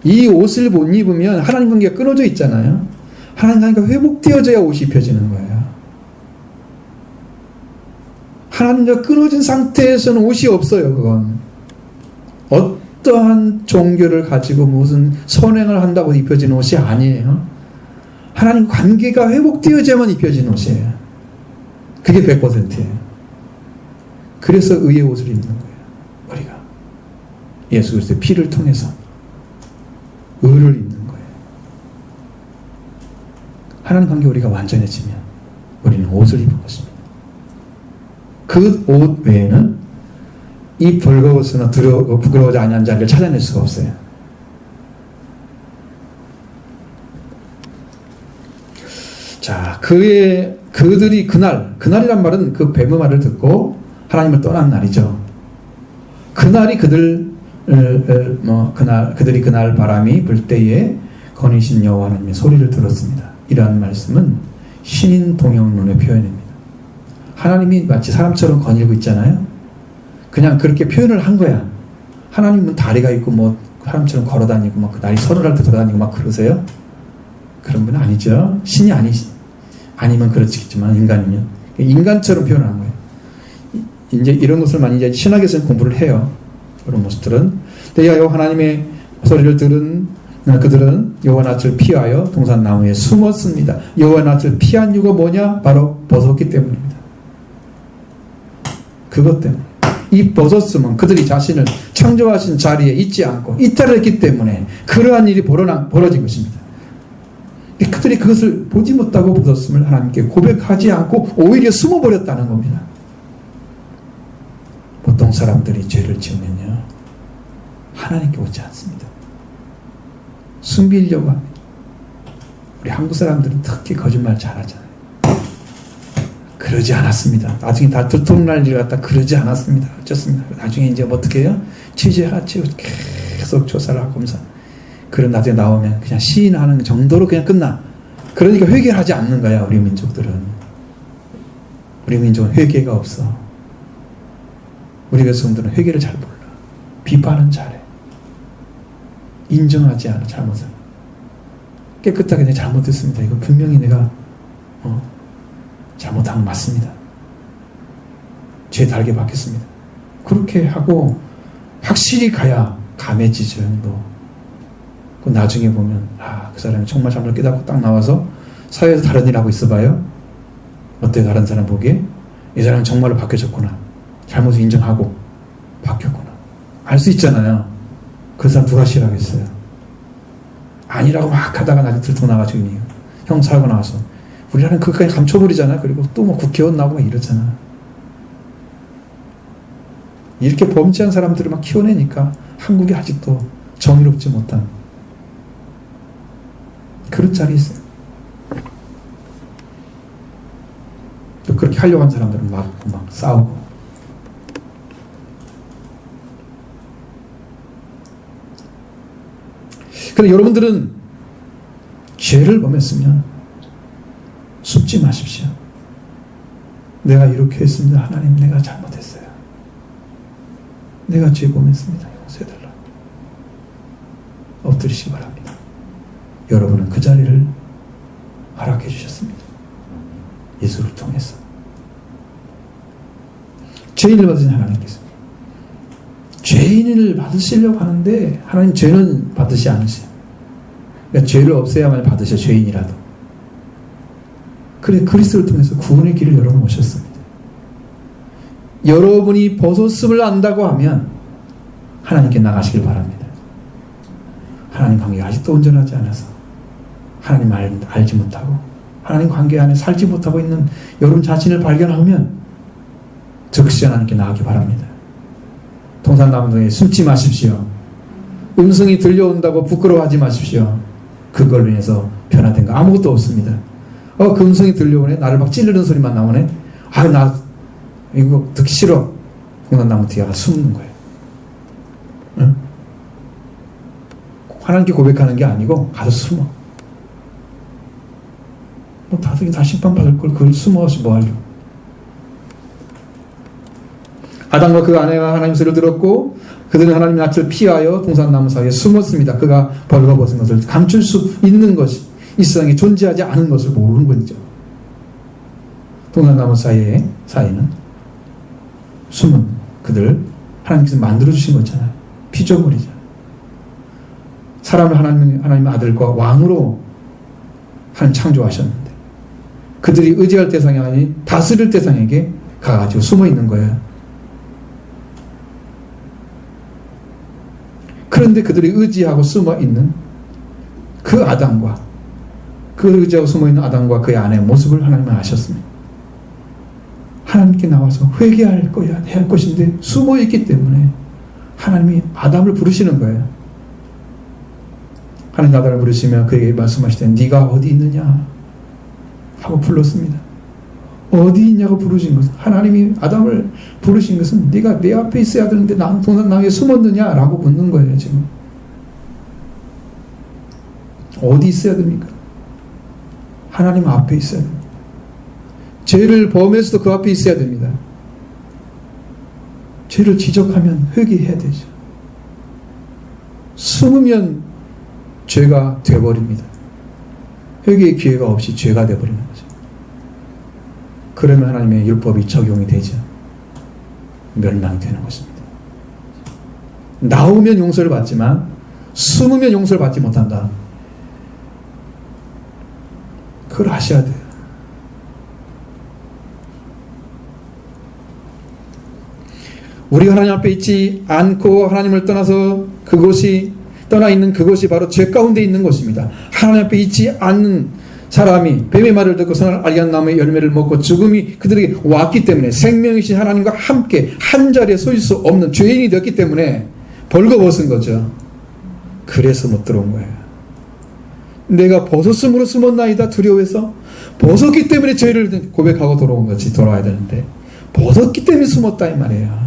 이 옷을 못 입으면 하나님 관계가 끊어져 있잖아요. 하나님 관계가 회복되어져야 옷이 입혀지는 거예요. 하나님과 끊어진 상태에서는 옷이 없어요. 그건 어떠한 종교를 가지고 무슨 선행을 한다고 입혀지는 옷이 아니에요. 하나님 관계가 회복되어져야만 입혀지는 옷이에요. 그게 100%예요. 그래서 의의 옷을 입는 거예요. 우리가 예수 그리스도의 피를 통해서 의를 입는 거예요. 하나님 관계 우리가 완전해지면 우리는 옷을 입은 것입니다. 그 옷 외에는 이 벌거벗으나 부끄러워하지 아니한 자리를 찾아낼 수가 없어요. 자, 그들이 그날이란 말은 그 뱀의 말을 듣고 하나님을 떠난 날이죠. 그날이 그들이 그날 바람이 불 때에 거니신 여호와 하나님의 소리를 들었습니다. 이러한 말씀은 신인 동영론의 표현입니다. 하나님이 마치 사람처럼 거닐고 있잖아요. 그냥 그렇게 표현을 한 거야. 하나님은 다리가 있고 뭐 사람처럼 걸어다니고 막 날이 서늘할 때 돌아다니고 막 그러세요? 그런 분은 아니죠. 신이 아니면 그렇겠지만 인간이면 인간처럼 표현을 한 거예요. 이제 이런 것을 많이 이제 신학에서는 공부를 해요. 그런 모습들은. 여호와 하나님의 소리를 들은 그들은 여호와 낯을 피하여 동산 나무에 숨었습니다. 여호와 낯을 피한 이유가 뭐냐? 바로 벗었기 때문입니다. 그것 때문에. 이 벗었으면 그들이 자신을 창조하신 자리에 있지 않고 이탈했기 때문에 그러한 일이 벌어진 것입니다. 그들이 그것을 보지 못하고 벗었음을 하나님께 고백하지 않고 오히려 숨어버렸다는 겁니다. 보통 사람들이 죄를 지으면요, 하나님께 오지 않습니다. 숨기려고 합니다. 우리 한국 사람들은 특히 거짓말 잘하잖아요. 그러지 않았습니다. 나중에 다 들통날 일 갖다 그러지 않았습니다. 어쩌습니까? 나중에 이제 어떻게 해요? 취재하고 계속 조사를 하고 검사. 그런 나중에 나오면 그냥 시인하는 정도로 그냥 끝나. 그러니까 회개를 하지 않는 거야. 우리 민족들은. 우리 민족은 회개가 없어. 우리 백성들은 회개를 잘 몰라. 비판은 잘해. 인정하지 않아, 잘못을. 깨끗하게 내가 잘못했습니다. 이거 분명히 내가 잘못한 건 맞습니다. 죄 달게 받겠습니다. 그렇게 하고 확실히 가야 감해지죠. 그 나중에 보면 그 사람이 정말 잘못 깨닫고 딱 나와서 사회에서 다른 일 하고 있어봐요. 어때? 다른 사람 보기에 이 사람은 정말로 바뀌어졌구나. 잘못을 인정하고 바뀌었구나. 알 수 있잖아요. 그 사람 누가 싫어하겠어요? 아니라고 막 하다가 나중에 들통 나가지고 형 살고 나와서 우리나라는 그것까지 감춰버리잖아. 그리고 또 뭐 국회의원 나오고 막 이러잖아. 이렇게 범죄한 사람들을 막 키워내니까 한국이 아직도 정의롭지 못한 그런 자리에 있어요. 하려고 한 사람들은 막 싸우고. 그런데 여러분들은 죄를 범했으면 숨지 마십시오. 내가 이렇게 했습니다. 하나님, 내가 잘못했어요. 내가 죄 범했습니다. 용서해달라. 엎드리시기 바랍니다. 여러분은 그 자리를 허락해 주셨습니다. 예수를 통해서. 죄인을 받으신 하나님께서 죄인을 받으시려고 하는데 하나님 죄는 받으시 않으세요. 그러니까 죄를 없애야만 받으셔, 죄인이라도. 그래, 그리스도를 통해서 구원의 길을 열어놓으셨습니다. 여러분이 벗었음을 안다고 하면 하나님께 나가시길 바랍니다. 하나님 관계가 아직도 온전하지 않아서 하나님 알지 못하고 하나님 관계 안에 살지 못하고 있는 여러분 자신을 발견하면 즉시 하나님께 나가기 바랍니다. 동산나무에 숨지 마십시오. 음성이 들려온다고 부끄러워하지 마십시오. 그걸로 인해서 변화된 거 아무것도 없습니다. 그 음성이 들려오네. 나를 막 찌르는 소리만 나오네. 나 이거 듣기 싫어. 동산나무 뒤에 가서 숨는 거예요. 응? 하나님께 고백하는 게 아니고 가서 숨어. 다 심판받을 걸 그걸 숨어서 뭐 하려고. 아담과 그 아내가 하나님 소리를 들었고 그들은 하나님 낯을 피하여 동산나무 사이에 숨었습니다. 그가 벌거벗은 것을 감출 수 있는 것이 이 세상에 존재하지 않은 것을 모르는 거죠. 동산나무 사이에는 숨은 그들 하나님께서 만들어주신 거잖아요. 피조물이잖아요. 사람을 하나님의 아들과 왕으로 하나님 창조하셨는데 그들이 의지할 대상이 아닌 다스릴 대상에게 가가지고 숨어 있는 거예요. 그런데 그들이 의지하고 숨어 있는 그 아담과 그 의지하고 숨어 있는 아담과 그의 아내의 모습을 하나님은 아셨습니다. 하나님께 나와서 회개할 거야, 해야 할 것인데 숨어 있기 때문에 하나님이 아담을 부르시는 거예요. 하나님 아담을 부르시며 그에게 말씀하시되 네가 어디 있느냐 하고 불렀습니다. 어디 있냐고 부르신 것은 하나님이 아담을 부르신 것은 네가 내 앞에 있어야 되는데 난 동산나무에 숨었느냐라고 묻는 거예요. 지금 어디 있어야 됩니까? 하나님 앞에 있어야 됩니다. 죄를 범해서도 그 앞에 있어야 됩니다. 죄를 지적하면 회개해야 되죠. 숨으면 죄가 되어버립니다. 회개의 기회가 없이 죄가 되어버리는 거죠. 그러면 하나님의 율법이 적용이 되죠. 멸망이 되는 것입니다. 나오면 용서를 받지만 숨으면 용서를 받지 못한다. 그걸 아셔야 돼요. 우리가 하나님 앞에 있지 않고 하나님을 떠나 있는 그곳이 바로 죄 가운데 있는 것입니다. 하나님 앞에 있지 않는 사람이 뱀의 말을 듣고 선을 알게 한 나무의 열매를 먹고 죽음이 그들에게 왔기 때문에 생명이신 하나님과 함께 한 자리에 서 있을 수 없는 죄인이 되었기 때문에 벌거벗은 거죠. 그래서 못 들어온 거예요. 내가 벗었음으로 숨었나이다 두려워해서 벗었기 때문에 죄를 고백하고 돌아와야 되는데 벗었기 때문에 숨었다 이 말이에요.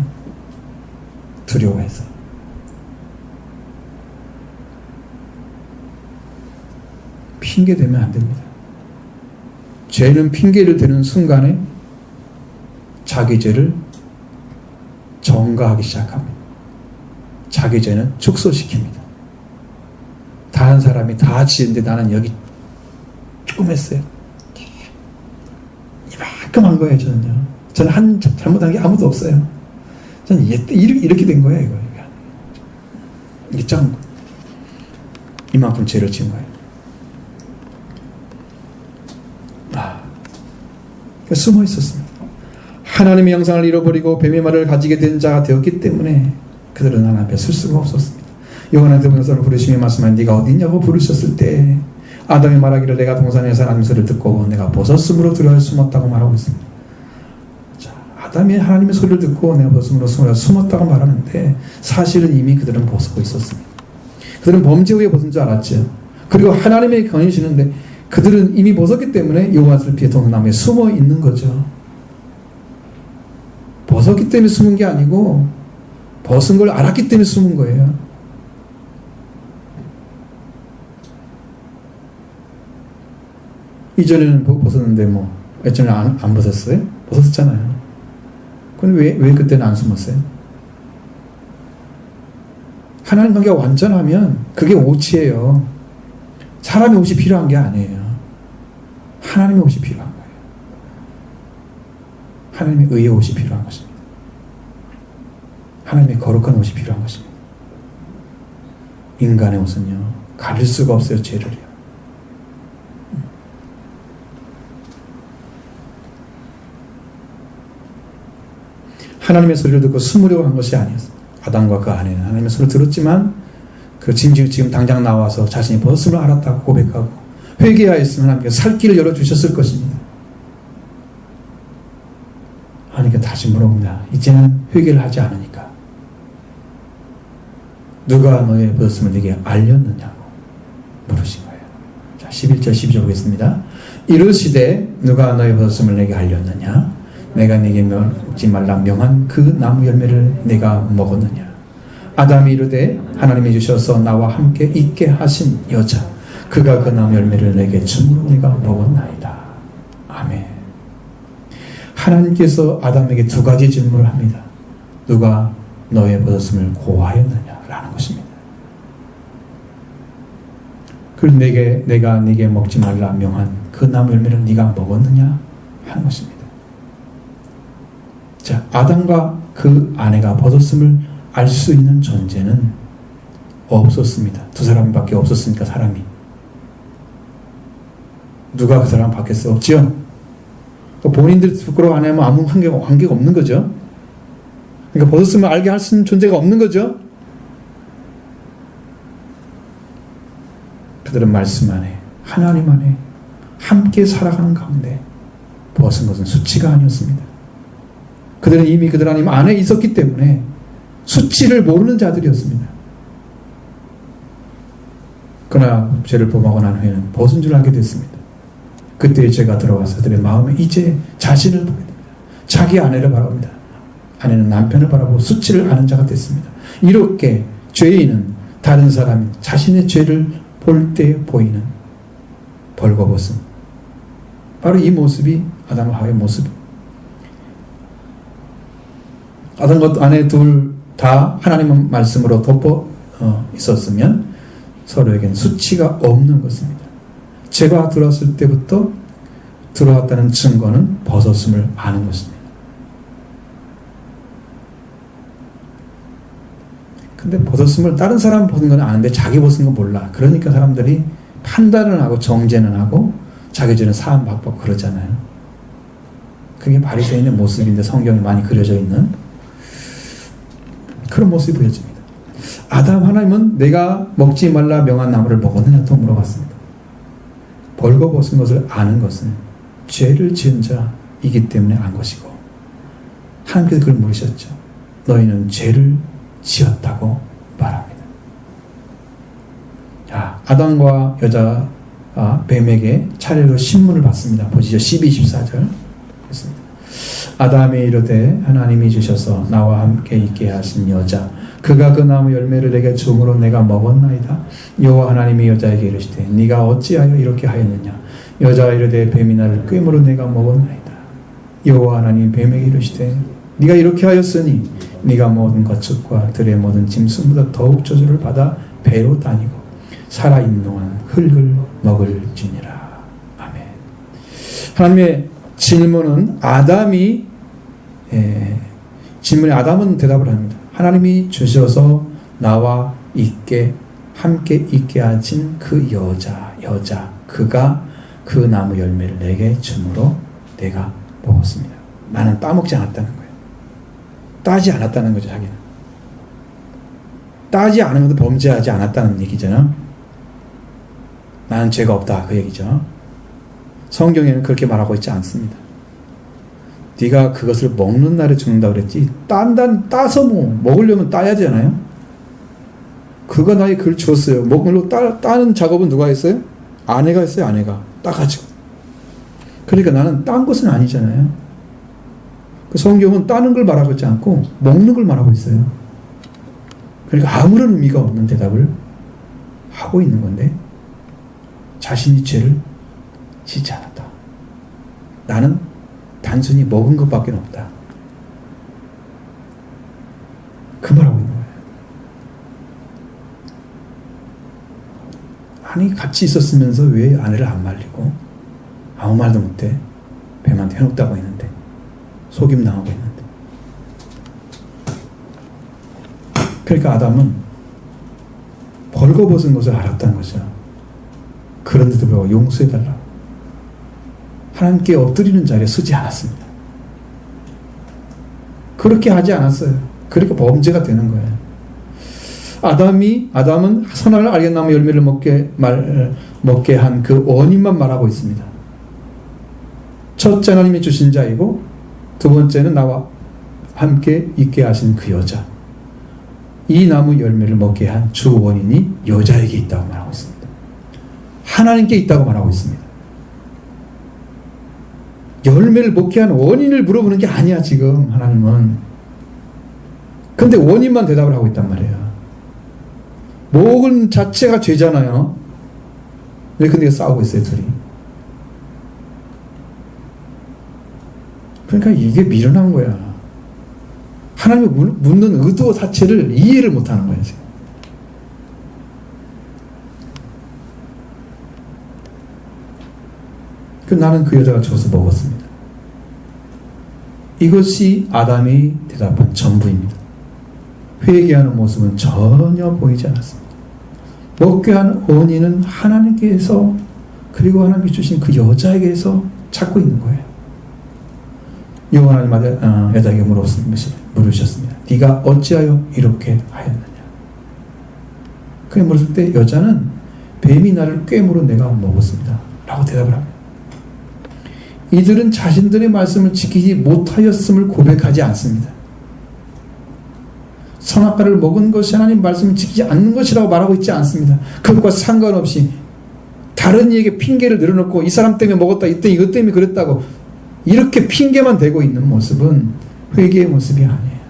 두려워해서. 핑계 대면 안 됩니다. 죄는 핑계를 대는 순간에 자기 죄를 전가하기 시작합니다. 자기 죄는 축소시킵니다. 다른 사람이 다 지은데 나는 여기 조금 했어요. 이만큼 한 거예요. 저는 잘못한 게 아무도 없어요. 저는 이렇게 된 거예요. 이게 작은 거. 이만큼 죄를 지은 거예요. 숨어 있었습니다. 하나님의 영상을 잃어버리고 뱀의 말을 가지게 된 자가 되었기 때문에 그들은 하나님 앞에 설 수가 없었습니다. 요한의 동산을 부르시며 말씀하니 네가 어디 있냐고 부르셨을 때 아담이 말하기를 내가 동산에서 하나님 소리를 듣고 내가 벗었으므로 두려워 숨었다고 말하고 있습니다. 자, 아담이 하나님의 소리를 듣고 내가 벗었으므로 숨었다고 말하는데 사실은 이미 그들은 벗고 있었습니다. 그들은 범죄 후에 벗은 줄 알았죠. 그리고 하나님의 권위시는데 그들은 이미 벗었기 때문에 여호와를 피해 동산나무에 숨어 있는 거죠. 벗었기 때문에 숨은 게 아니고 벗은 걸 알았기 때문에 숨은 거예요. 이전에는 벗었는데 뭐 예전에 안 벗었어요? 벗었잖아요. 근데 왜 그때는 안 숨었어요? 하나님 관계가 완전하면 그게 오치예요. 사람의 옷이 필요한 게 아니에요. 하나님의 옷이 필요한 거예요. 하나님의 의의 옷이 필요한 것입니다. 하나님의 거룩한 옷이 필요한 것입니다. 인간의 옷은요, 가릴 수가 없어요, 죄를요. 하나님의 소리를 듣고 숨으려고 한 것이 아니었어요. 아담과 그 아내는 하나님의 소리를 들었지만 그 지금 당장 나와서 자신이 벗었음을 알았다고 고백하고 회개하였으면 하나님께서 살 길을 열어주셨을 것입니다. 하나님께 다시 물어봅니다. 이제는 회개를 하지 않으니까 누가 너의 벗었음을 네게 알렸느냐고 물으신 거예요. 자, 11절 12절 보겠습니다. 이르시되 누가 너의 벗었음을 내게 알렸느냐? 내가 네게 먹지 말라 명한 그 나무 열매를 내가 먹었느냐? 아담이 이르되 하나님이 주셔서 나와 함께 있게 하신 여자 그가 그 나무 열매를 내게 줌으로 내가 먹었나이다. 아멘. 하나님께서 아담에게 두 가지 질문을 합니다. 누가 너의 벗었음을 고하였느냐? 라는 것입니다. 그리고 내가 네게 먹지 말라 명한 그 나무 열매를 네가 먹었느냐? 하는 것입니다. 자, 아담과 그 아내가 벗었음을 알 수 있는 존재는 없었습니다. 두 사람밖에 없었으니까 사람이. 누가 그 사람 밖에서 없지요? 본인들 부끄러워 안 하면 아무 관계가 없는 거죠. 그러니까 벗었음을 알게 할 수 있는 존재가 없는 거죠. 그들은 말씀 안에 하나님 안에 함께 살아가는 가운데 벗은 것은 수치가 아니었습니다. 그들은 이미 그들 하나님 안에 있었기 때문에 수치를 모르는 자들이었습니다. 그러나 죄를 범하고 난 후에는 벗은 줄 알게 됐습니다. 그때 죄가 들어와서 그들의 마음에 이제 자신을 보게 됩니다. 자기 아내를 바라봅니다. 아내는 남편을 바라보고 수치를 아는 자가 됐습니다. 이렇게 죄인은 다른 사람이 자신의 죄를 볼 때 보이는 벌거벗음. 바로 이 모습이 아담과 하와의 모습입니다. 아담과 아내 둘 다 하나님의 말씀으로 덮어 있었으면 서로에게는 수치가 없는 것입니다. 죄가 들어왔을 때부터 들어왔다는 증거는 벗었음을 아는 것입니다. 근데 벗었음을 다른 사람 벗은 건 아는데 자기 벗은 건 몰라. 그러니까 사람들이 판단을 하고 정죄는 하고 자기 죄는 사함 받고 그러잖아요. 그게 바리새인의 모습인데 성경에 많이 그려져 있는 그런 모습이 보여집니다. 아담 하나님은 내가 먹지 말라 명한 나무를 먹었느냐 또 물어봤습니다. 벌거벗은 것을 아는 것은 죄를 지은 자이기 때문에 안 것이고 하나님께서 그걸 물으셨죠. 너희는 죄를 지었다고 말합니다. 자, 아담과 여자가 뱀에게 차례로 신문을 받습니다. 보시죠. 12, 14절 했습니다. 아담이 이르되 하나님이 주셔서 나와 함께 있게 하신 여자 그가 그 나무 열매를 내게 줌으로 내가 먹었나이다. 여호와 하나님이 여자에게 이르시되 네가 어찌하여 이렇게 하였느냐? 여자가 이르되 뱀이 나를 꿰므로 내가 먹었나이다. 여호와 하나님이 뱀에게 이르시되 네가 이렇게 하였으니 네가 모든 거축과 들의 모든 짐승보다 더욱 저주를 받아 배로 다니고 살아있는 동안 흙을 먹을지니라. 아멘. 하나님의 질문은 질문에 아담은 대답을 합니다. 하나님이 주셔서 나와 함께 있게 하신 그 여자 그가 그 나무 열매를 내게 줌으로 내가 먹었습니다. 나는 따먹지 않았다는 거예요. 따지 않았다는 거죠. 자기는 따지 않은 것도 범죄하지 않았다는 얘기잖아요. 나는 죄가 없다 그 얘기죠. 성경에는 그렇게 말하고 있지 않습니다. 네가 그것을 먹는 날에 죽는다 그랬지 따서 먹으려면 따야 되잖아요. 그가 나에게 그걸 줬어요. 먹으로 따는 작업은 누가 했어요? 아내가 했어요. 아내가 따가지고. 그러니까 나는 딴 것은 아니잖아요. 그 성경은 따는 걸 말하고 있지 않고 먹는 걸 말하고 있어요. 그러니까 아무런 의미가 없는 대답을 하고 있는 건데 자신이 죄를 짓지 않았다. 나는 단순히 먹은 것밖에 없다. 그 말하고 있는 거예요. 아니 같이 있었으면서 왜 아내를 안 말리고 아무 말도 못해 뱀한테 해놓다고 했는데 속임 당하고 있는데. 그러니까 아담은 벌거벗은 것을 알았다는 거죠. 그런데도 불구하고 용서해달라고 하나님께 엎드리는 자리에 서지 않았습니다. 그렇게 하지 않았어요. 그러니까 범죄가 되는 거예요. 아담은 선악을 알겠나무 열매를 먹게 한 그 원인만 말하고 있습니다. 첫째 하나님이 주신 자이고 두 번째는 나와 함께 있게 하신 그 여자. 이 나무 열매를 먹게 한 주 원인이 여자에게 있다고 말하고 있습니다. 하나님께 있다고 말하고 있습니다. 열매를 먹게 한 원인을 물어보는 게 아니야 지금 하나님은. 근데 원인만 대답을 하고 있단 말이에요. 먹은 자체가 죄잖아요. 왜 근데 싸우고 있어요 둘이. 그러니까 이게 미련한 거야. 하나님이 묻는 의도 자체를 이해를 못하는 거예요 지금. 나는 그 여자가 줘서 먹었습니다. 이것이 아담이 대답한 전부입니다. 회개하는 모습은 전혀 보이지 않았습니다. 먹게 한 원인은 하나님께서 그리고 하나님이 주신 그 여자에게서 찾고 있는 거예요. 여호와 하나님 여자에게 물으셨습니다. 네가 어찌하여 이렇게 하였느냐. 그게 물었을 때 여자는 뱀이 나를 꿰물어 내가 먹었습니다 라고 대답을 합니다. 이들은 자신들의 말씀을 지키지 못하였음을 고백하지 않습니다. 선악과를 먹은 것이 하나님 말씀을 지키지 않는 것이라고 말하고 있지 않습니다. 그것과 상관없이 다른 이에게 핑계를 늘어놓고 이 사람 때문에 먹었다, 이것 때문에 그랬다고 이렇게 핑계만 대고 있는 모습은 회개의 모습이 아니에요.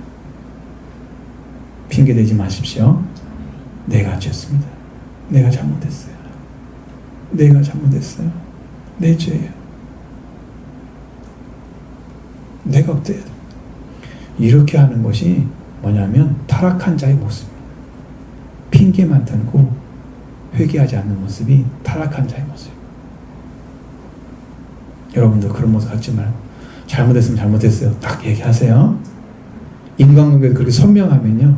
핑계대지 마십시오. 내가 죄였습니다. 내가 잘못했어요. 내 죄예요. 내가 엎드려야 돼. 이렇게 하는 것이 뭐냐면 타락한 자의 모습입니다. 핑계만 들고 회개하지 않는 모습이 타락한 자의 모습입니다. 여러분도 그런 모습 갖지 말고 잘못했으면 잘못했어요. 딱 얘기하세요. 인간관계도 그렇게 선명하면요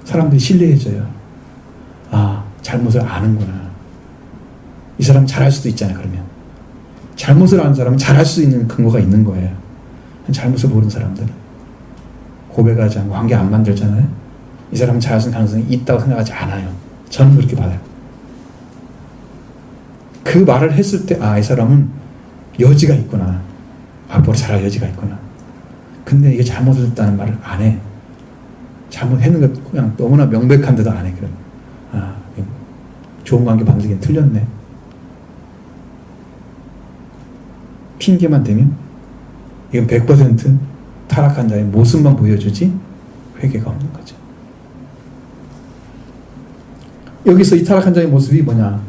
사람들이 신뢰해져요. 아 잘못을 아는구나. 이 사람 잘할 수도 있잖아요. 그러면 잘못을 아는 사람은 잘할 수 있는 근거가 있는 거예요. 잘못을 모르는 사람들은 고백하지 않고 관계 안 만들잖아요. 이 사람은 잘할 수 있는 가능성이 있다고 생각하지 않아요. 저는 그렇게 받아요. 그 말을 했을 때 이 사람은 여지가 있구나. 앞으로 잘할 여지가 있구나. 근데 이게 잘못했다는 말을 안 해. 잘못했는 것 그냥 너무나 명백한데도 안 해. 그럼 좋은 관계 만들기엔 틀렸네. 핑계만 대면 이건 100% 타락한 자의 모습만 보여주지 회개가 없는 거죠. 여기서 이 타락한 자의 모습이 뭐냐?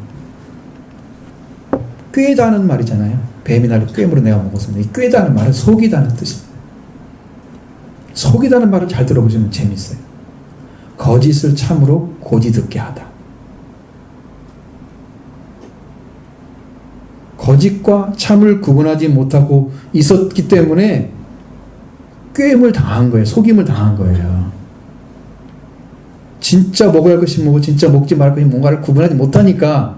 꾀다는 말이잖아요. 뱀이 나를 꾀물어 내가 먹었습니다. 이 꾀다는 말은 속이다는 뜻입니다. 속이다는 말을 잘 들어보시면 재밌어요. 거짓을 참으로 고지 듣게 하다. 거짓과 참을 구분하지 못하고 있었기 때문에 꾀임을 당한 거예요. 속임을 당한 거예요. 진짜 먹어야 할 것이 뭐고 진짜 먹지 말할 것이 뭔가를 구분하지 못하니까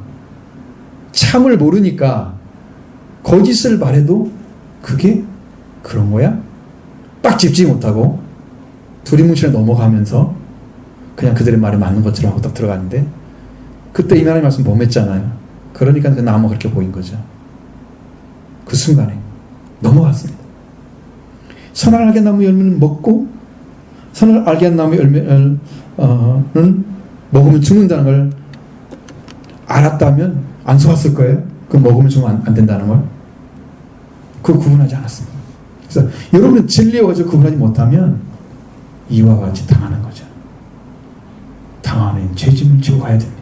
참을 모르니까 거짓을 말해도 그게 그런 거야? 딱 짚지 못하고 두리뭉실에 넘어가면서 그냥 그들의 말이 맞는 것처럼 하고 딱 들어갔는데 그때 이 하나님 말씀 범했잖아요. 그러니까 그 나무가 그렇게 보인 거죠. 그 순간에 넘어갔습니다. 선을 알게 한 나무 열매는 먹고 선을 알게 한 나무 열매는 먹으면 죽는다는 걸 알았다면 안 속았을 거예요. 그 먹으면 죽으면 안 된다는 걸. 그걸 구분하지 않았습니다. 그래서 여러분 진리와 가지고 구분하지 못하면 이와 같이 당하는 거죠. 당하면 죄짐을 지고 가야 됩니다.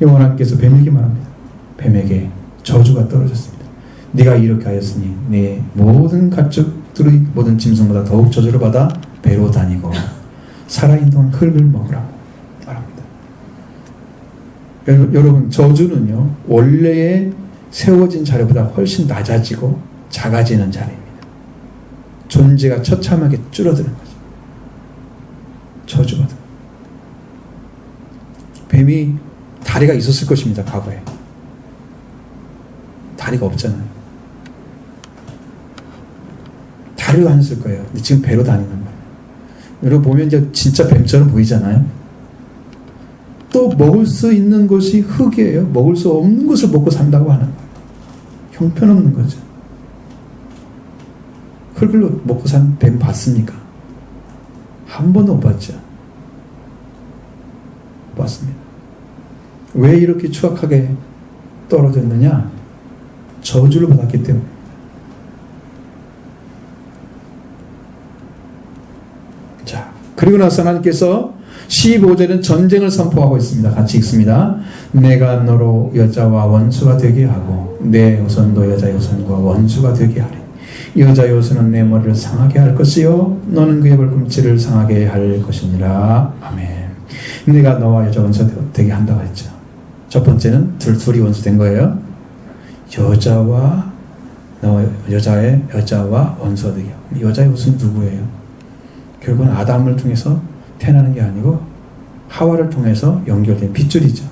여호와 하나님께서 뱀에게 말합니다. 뱀에게 저주가 떨어졌습니다. 네가 이렇게 하였으니 네 모든 가축들의 모든 짐승보다 더욱 저주를 받아 배로 다니고 살아있는 동안 흙을 먹으라고 말합니다. 여러분 저주는요 원래의 세워진 자리보다 훨씬 낮아지고 작아지는 자리입니다. 존재가 처참하게 줄어드는 거죠. 저주받아. 뱀이 다리가 있었을 것입니다. 과거에. 다리가 없잖아요. 다리로 다녔을 거예요. 근데 지금 배로 다니는 거예요. 여러분 보면 이제 진짜 뱀처럼 보이잖아요. 또 먹을 수 있는 것이 흙이에요. 먹을 수 없는 것을 먹고 산다고 하는 거예요. 형편없는 거죠. 흙을 먹고 산 뱀 봤습니까? 한 번도 못 봤죠. 못 봤습니다. 왜 이렇게 추악하게 떨어졌느냐? 저주를 받았기 때문에. 자, 그리고 나서 하나님께서 15절은 전쟁을 선포하고 있습니다. 같이 읽습니다. 내가 너로 여자와 원수가 되게 하고 내 후손도 여자의 후손과 원수가 되게 하리. 여자의 후손은 내 머리를 상하게 할 것이요 너는 그의 발꿈치를 상하게 할 것이니라. 아멘. 내가 너와 여자 원수 되게 한다고 했죠. 첫 번째는 둘이 원수 된 거예요. 여자와 원수가 되게. 여자의 후손은 누구예요? 결국은 아담을 통해서 태어나는 게 아니고 하와를 통해서 연결된 핏줄이죠.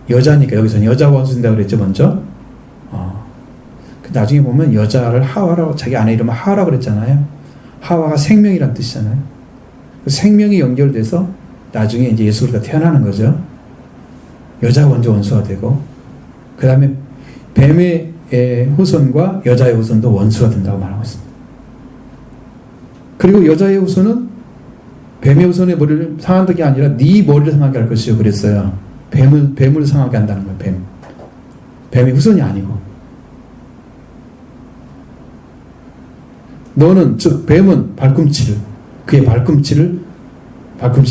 여자니까 여기서는 여자와 원수 된다고 그랬죠 먼저. 나중에 보면 여자를 하와라고, 자기 아내 이름은 하와라고 그랬잖아요. 하와가 생명이란 뜻이잖아요. 그 생명이 연결돼서 나중에 이제 예수 그리스도가 태어나는 거죠. 여자가 먼저 원수가 되고 그 다음에 뱀의 후손과 여자의 후손도 원수가 된다고 말하고 있습니다. 그리고 여자의 후손은 뱀의 후손의 머리를 상하는 게 아니라 네 머리를 상하게 할 것이요 그랬어요. 뱀을 상하게 한다는 거예요. 뱀의 후손이 아니고. 너는, 즉 뱀은 그의 발꿈치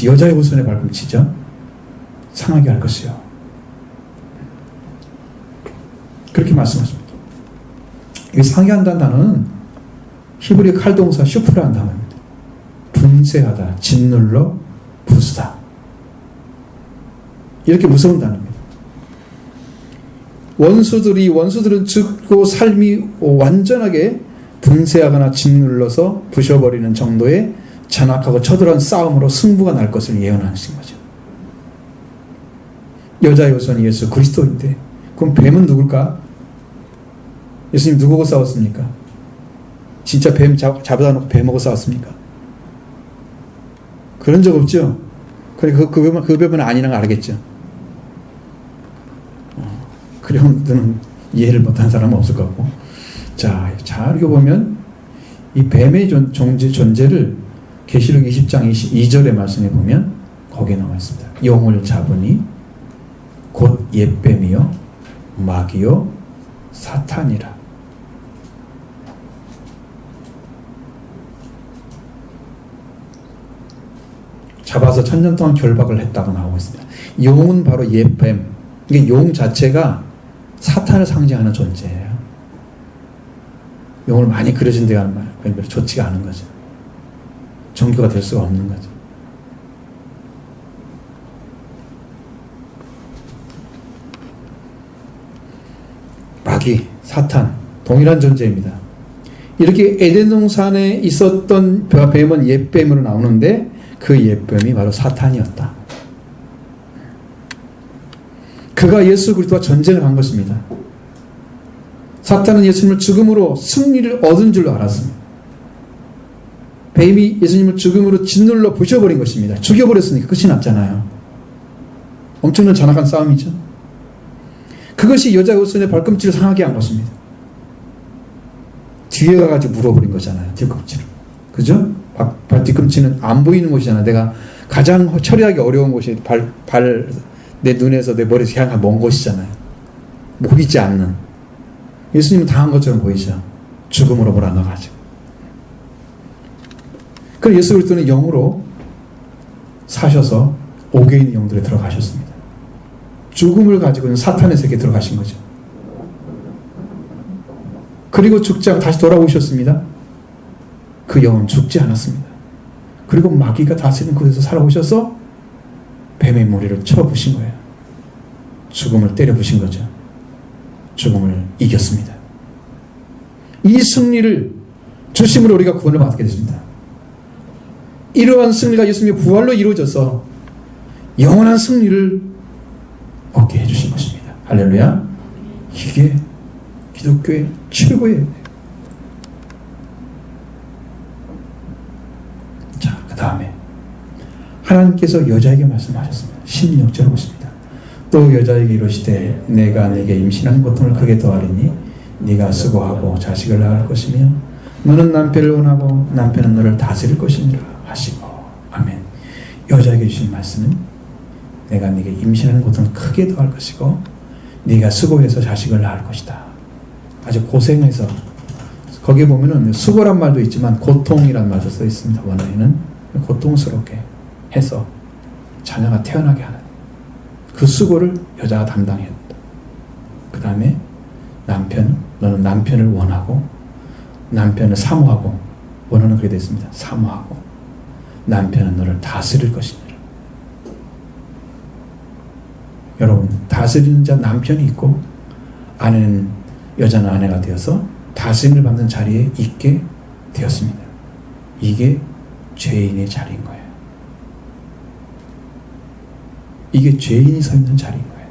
여자의 후손의 발꿈치죠. 상하게 할 것이요. 그렇게 말씀하십니다. 이 상하게 한다는 단어는 히브리 칼동사 슈프라는 단어입니다. 분쇄하다, 짓눌러, 부수다. 이렇게 무서운 단어입니다. 원수들은 죽고 삶이 완전하게 분쇄하거나 짓눌러서 부셔버리는 정도의 잔악하고 처절한 싸움으로 승부가 날 것을 예언하신 거죠. 여자의 후손이 예수 그리스도인데 그럼 뱀은 누굴까? 예수님 누구하고 싸웠습니까? 진짜 뱀 잡아다 놓고 뱀하고 싸웠습니까? 그런 적 없죠? 그러니까 그 뱀은 아니라는 걸 알겠죠? 그러면 이해를 못한 사람은 없을 것 같고. 자, 잘 읽어보면 이 뱀의 존재를 계시록 20장 22절의 말씀에 보면 거기에 나와 있습니다. 영을 잡으니 곧 옛뱀이요 마귀요 사탄이라. 잡아서 천년 동안 결박을 했다고 나오고 있습니다. 용은 바로 옛뱀. 이게 용 자체가 사탄을 상징하는 존재예요. 용을 많이 그려진 데가 별로 좋지가 않은 거죠. 종교가 될 수가 없는 거죠. 마귀, 사탄, 동일한 존재입니다. 이렇게 에덴 동산에 있었던 뱀은 옛뱀으로 나오는데 그 옛뱀이 바로 사탄이었다. 그가 예수 그리스도와 전쟁을 한 것입니다. 사탄은 예수님을 죽음으로 승리를 얻은 줄로 알았습니다. 뱀이 예수님을 죽음으로 짓눌러 부셔버린 것입니다. 죽여버렸으니까 끝이 났잖아요. 엄청난 잔악한 싸움이죠. 그것이 여자의 후손의 발꿈치를 상하게 한 것입니다. 뒤에 가가지고 물어버린 거잖아요. 뒤꿈치를. 그죠? 뒤꿈치는 안 보이는 곳이잖아요. 내가 가장 처리하기 어려운 곳이 내 눈에서 내 머리에서 향한 먼 곳이잖아요. 보이지 않는. 예수님은 당한 것처럼 보이죠. 죽음으로 몰아넣어가지고. 그래서 예수 그리스도는 영으로 사셔서 옥에 있는 영들에 들어가셨습니다. 죽음을 가지고 있는 사탄의 세계에 들어가신 거죠. 그리고 죽지 않고 다시 돌아오셨습니다. 그 영은 죽지 않았습니다. 그리고 마귀가 다스리는 곳에서 살아오셔서 뱀의 머리를 쳐부신 거예요. 죽음을 때려부신 거죠. 죽음을 이겼습니다. 이 승리를 주심으로 우리가 구원을 받게 됐습니다. 이러한 승리가 예수님의 부활로 이루어져서 영원한 승리를 얻게 해주신 것입니다. 할렐루야. 이게 기독교의 최고의. 자, 그 다음에 하나님께서 여자에게 말씀하셨습니다. 16절 보십니다. 또 여자에게 이르시되 내가 네게 임신한 고통을 크게 더하리니 네가 수고하고 자식을 낳을 것이며 너는 남편을 원하고 남편은 너를 다스릴 것이니라 하시고. 아멘. 여자에게 주신 말씀은 내가 네게 임신하는 고통을 크게 더할 것이고 네가 수고해서 자식을 낳을 것이다. 아주 고생해서, 거기에 보면은 수고란 말도 있지만 고통이란 말도 써 있습니다. 원어에는 고통스럽게 해서 자녀가 태어나게 하는 그 수고를 여자가 담당해야 된다. 그 다음에 너는 남편을 원하고 남편을 사모하고, 원어는 그렇게 되어 있습니다. 사모하고 남편은 너를 다스릴 것이니라. 여러분, 다스리는 자 남편이 있고 여자는 아내가 되어서 다스림을 받는 자리에 있게 되었습니다. 이게 죄인의 자리인 거예요. 이게 죄인이 서 있는 자리인 거예요.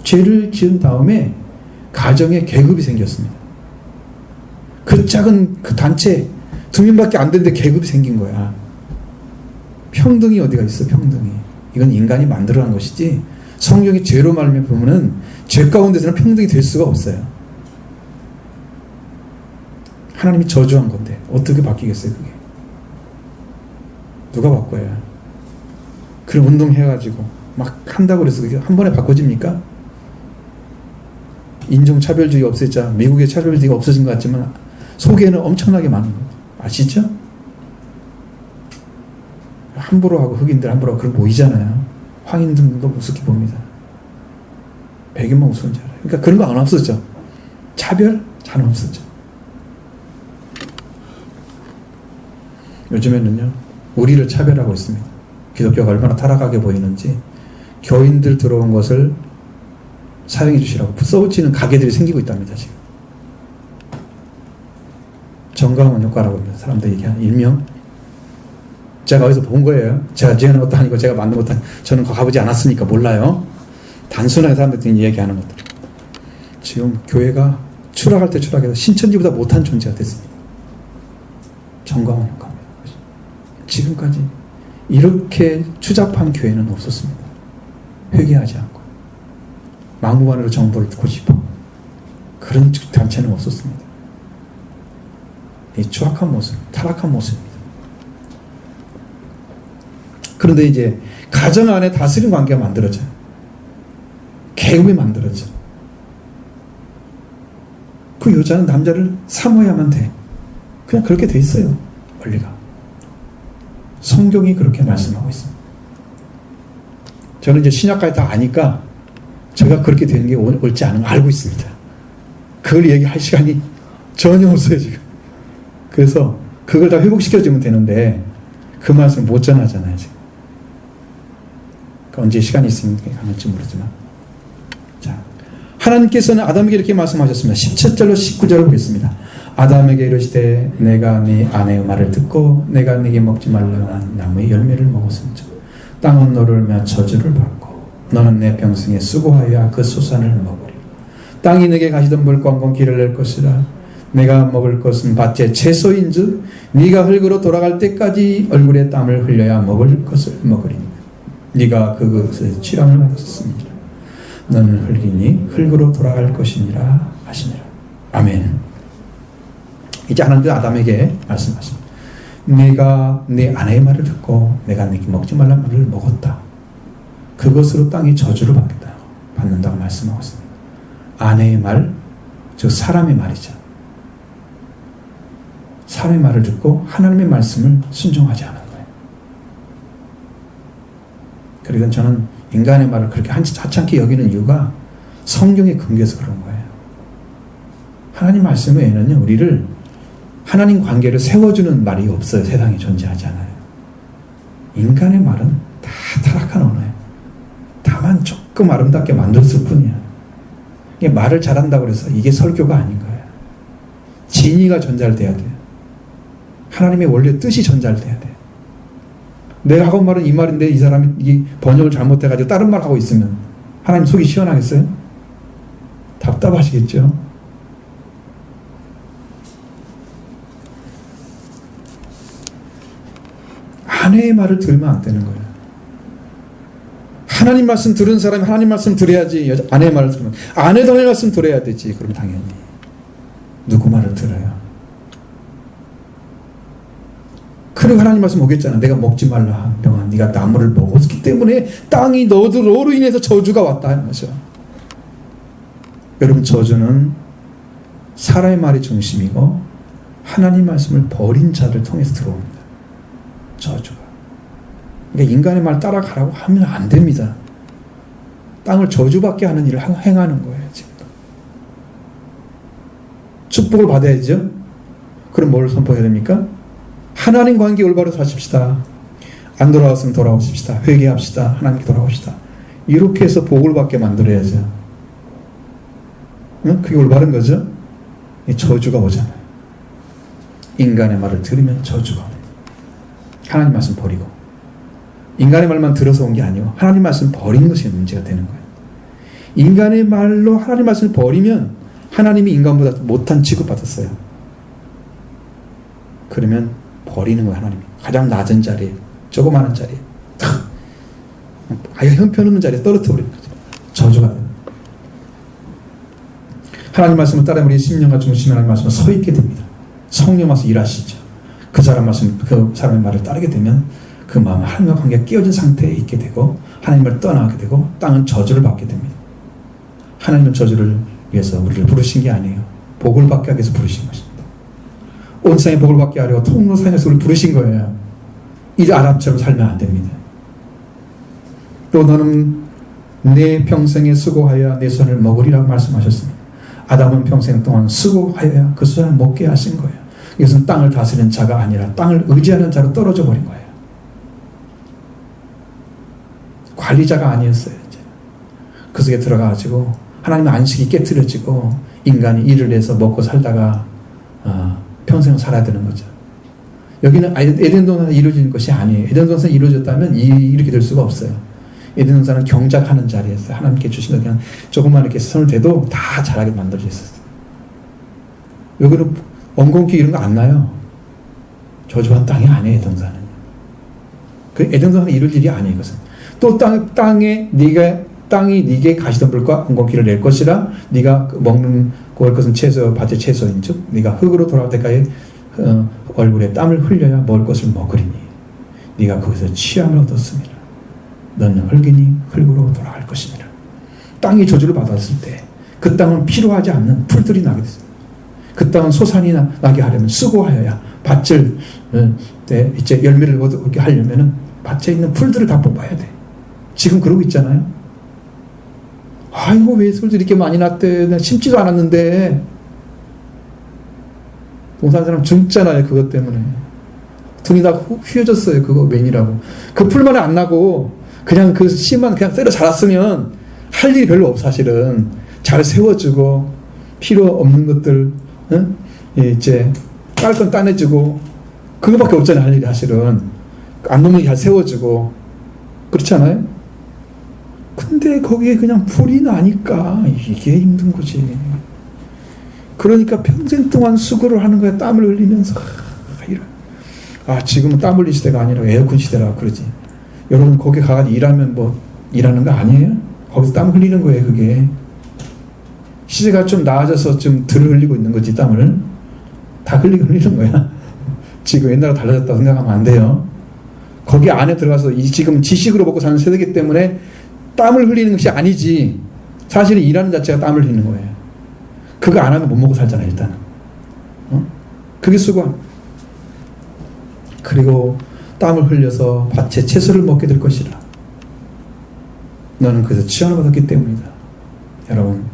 죄를 지은 다음에 가정에 계급이 생겼습니다. 그 작은 그 단체 2명밖에 안 되는데 계급이 생긴 거야. 평등이 어디가 있어? 평등이. 이건 인간이 만들어낸 것이지 성경이 죄로 말미암아 보면은 죄 가운데서는 평등이 될 수가 없어요. 하나님이 저주한 건데 어떻게 바뀌겠어요? 그게 누가 바꿔요? 그런 운동해가지고 막 한다고 그래서 그게 한 번에 바꿔집니까? 인종차별주의 없앴자 미국의 차별주의가 없어진 것 같지만 속에는 엄청나게 많은 거예요. 아시죠? 함부로 하고 흑인들 함부로 하고 그런 거 보이잖아요. 황인들도 우습게 봅니다. 백인만 우스운 줄 알아요. 그러니까 그런 거 안 없었죠. 차별 잘 없었죠. 요즘에는요, 우리를 차별하고 있습니다. 기독교가 얼마나 타락하게 보이는지 교인들 들어온 것을 사용해 주시라고 써붙이는 가게들이 생기고 있답니다. 지금 정강원 효과라고 합니다. 사람들이 얘기하는 일명. 제가 어디서 본 거예요. 제가 지어낸 것도 아니고 제가 만든 것도 아니고 저는 가보지 않았으니까 몰라요. 단순하게 사람들이 얘기하는 것들. 지금 교회가 추락할 때 추락해서 신천지보다 못한 존재가 됐습니다. 정강원 효과입니다. 지금까지 이렇게 추잡한 교회는 없었습니다. 회개하지 않고 막무가내로 정보를 듣고 싶어 그런 단체는 없었습니다. 이 추악한 모습, 타락한 모습입니다. 그런데 이제 가정 안에 다스린 관계가 만들어져요. 계급이 만들어져. 그 여자는 남자를 사모해야만 돼. 그냥 그렇게 돼 있어요. 원리가. 성경이 그렇게 말씀하고 있습니다. 저는 이제 신약까지 다 아니까 제가 그렇게 되는 게 옳지 않은 거 알고 있습니다. 그걸 얘기할 시간이 전혀 없어요, 지금. 그래서 그걸 다 회복시켜주면 되는데 그 말씀 못 전하잖아요, 지금. 그러니까 언제 시간이 있으면 가능할지 모르지만. 자, 하나님께서는 아담에게 이렇게 말씀하셨습니다. 17절로 19절을 보겠습니다. 아담에게 이르시되 내가 네 아내의 말을 듣고 내가 네게 먹지 말라고 한 나무의 열매를 먹었은즉 땅은 너를 며 저주를 받고 너는 내 평생에 수고하여 그 수산을 먹으리라. 땅이 내게 가시던 물과 왕건 길을 낼 것이라. 내가 먹을 것은 밭의 채소인즉 네가 흙으로 돌아갈 때까지 얼굴에 땀을 흘려야 먹을 것을 먹으리니 네가 그것에 취함을 받았습니다. 너는 흙이니 흙으로 돌아갈 것이니라 하시니라. 아멘. 이제 하나님께서 아담에게 말씀하십니다. 네가 네 아내의 말을 듣고 내가 네게 먹지 말란 말을 먹었다. 그것으로 땅이 저주를 받는다고 말씀하고 있습니다. 아내의 말, 즉 사람의 말이죠. 사람의 말을 듣고 하나님의 말씀을 순종하지 않은 거예요. 그러니까 저는 인간의 말을 그렇게 하찮게 여기는 이유가 성경의 근거에서 그런 거예요. 하나님 말씀 외에는요, 우리를 하나님 관계를 세워주는 말이 없어요. 세상에 존재하지 않아요. 인간의 말은 다 타락한 언어예요. 다만 조금 아름답게 만들었을 뿐이야. 이게 말을 잘한다고 해서 이게 설교가 아닌 거예요. 진리가 전달돼야 돼요. 하나님의 원래 뜻이 전달돼야 돼요. 내가 하고 말은 이 말인데 이 사람이 이 번역을 잘못해가지고 다른 말 하고 있으면 하나님 속이 시원하겠어요? 답답하시겠죠? 아내의 말을 들으면 안 되는 거예요. 하나님 말씀 들은 사람이 하나님 말씀 들어야지. 아내의 말을 들으면 아내도 하나님 말씀 들어야 되지. 그럼 당연히 누구 말을 들어요? 그리고 하나님 말씀 오겠잖아. 내가 먹지 말라. 병아, 네가 나무를 먹었기 때문에 땅이 너로 인해서 저주가 왔다 하는 거죠. 여러분, 저주는 사람의 말이 중심이고 하나님 말씀을 버린 자를 통해서 들어옵니다. 저주가. 그러니까 인간의 말 따라가라고 하면 안 됩니다. 땅을 저주받게 하는 일을 행하는 거예요. 지금도. 축복을 받아야죠. 그럼 뭘 선포해야 됩니까? 하나님 관계 올바로 사십시다. 안 돌아왔으면 돌아오십시다. 회개합시다. 하나님께 돌아오시다. 이렇게 해서 복을 받게 만들어야죠. 응? 그게 올바른 거죠? 저주가 오잖아요. 인간의 말을 들으면 저주가 옵니다. 하나님 말씀 버리고. 인간의 말만 들어서 온 게 아니고 하나님 말씀 버린 것이 문제가 되는 거예요. 인간의 말로 하나님 말씀을 버리면 하나님이 인간보다 못한 취급받았어요. 그러면 버리는 거예요. 하나님이. 가장 낮은 자리에, 조그마한 자리에, 아예 형편없는 자리에 떨어뜨려 버리는 거죠. 저주가 됩니다. 하나님 말씀을 따르면 우리 심령과 중심의 하나님 말씀을 서 있게 됩니다. 성령 와서 일하시죠. 그 사람 말씀, 그 사람의 말을 따르게 되면 그 마음은 하나님과 관계가 깨어진 상태에 있게 되고 하나님을 떠나게 되고 땅은 저주를 받게 됩니다. 하나님은 저주를 위해서 우리를 부르신 게 아니에요. 복을 받게 하기 위해서 부르신 것입니다. 온 세상에 복을 받게 하려고 통로상에서 우리를 부르신 거예요. 이 아람처럼 살면 안 됩니다. 또 너는 내 평생에 수고하여 내 손을 먹으리라고 말씀하셨습니다. 아담은 평생 동안 수고하여야 그 손을 먹게 하신 거예요. 이것은 땅을 다스리는 자가 아니라 땅을 의지하는 자로 떨어져 버린 거예요. 관리자가 아니었어요. 이제. 그 속에 들어가가지고 하나님의 안식이 깨트려지고 인간이 일을 해서 먹고 살다가 평생 살아야 되는 거죠. 여기는 에덴 동산에 이루어진 것이 아니에요. 에덴 동산에 이루어졌다면 이렇게 될 수가 없어요. 에덴 동산은 경작하는 자리였어요. 하나님께 주신 거 그냥 조금만 이렇게 손을 대도 다 자라게 만들어져 있었어요. 여기는 엉겅퀴 이런 거 안 나요. 저주한 땅이 아니에요. 에덴 동산은. 그 에덴 동산에 이룰 일이 아니에요. 이것은. 또 땅에 땅이 네게 가시덤불과 엉겅퀴를 낼 것이라 네가 먹는 구할 것은 채소 밭의 채소인즉 네가 흙으로 돌아올 때까지 얼굴에 땀을 흘려야 먹을 것을 먹으리니 네가 거기서 취함을 얻었습니다. 너는 흙이니 흙으로 돌아갈 것이니라. 땅이 저주를 받았을 때 그 땅은 필요하지 않는 풀들이 나게 됐습니다. 그 땅은 소산이 나게 하려면 수고하여야 밭을 이제 열매를 얻게 하려면은 밭에 있는 풀들을 다 뽑아야 돼. 지금 그러고 있잖아요. 아이고 왜 풀들이 이렇게 많이 났대. 나 심지도 않았는데. 동산 사람 죽잖아요. 그것 때문에. 등이 다 휘어졌어요. 그거 웬이라고. 그 풀만 안 나고 그냥 그 씨만 그냥 때려 자랐으면 할 일이 별로 없어. 사실은 잘 세워주고 필요 없는 것들 응? 이제 깔 건 따내주고 그거밖에 없잖아요. 할 일이 사실은. 안 놓으면 잘 세워주고 그렇지 않아요? 근데 거기에 그냥 풀이 나니까 이게 힘든 거지. 그러니까 평생 동안 수고를 하는 거야. 땀을 흘리면서. 지금은 땀 흘릴 시대가 아니라 에어컨 시대라 그러지. 여러분 거기 가가지고 일하면 뭐 일하는 거 아니에요? 거기서 땀 흘리는 거예요. 그게. 시대가 좀 나아져서 좀 덜 흘리고 있는 거지. 땀을. 다 흘리는 거야. 지금 옛날과 달라졌다고 생각하면 안 돼요. 거기 안에 들어가서 지금 지식으로 먹고 사는 세대이기 때문에 땀을 흘리는 것이 아니지. 사실은 일하는 자체가 땀을 흘리는 거예요. 그거 안 하면 못 먹고 살잖아 일단은. 그게 수고함. 그리고 땀을 흘려서 밭에 채소를 먹게 될 것이라. 너는 그래서 치환을 받았기 때문이다. 여러분,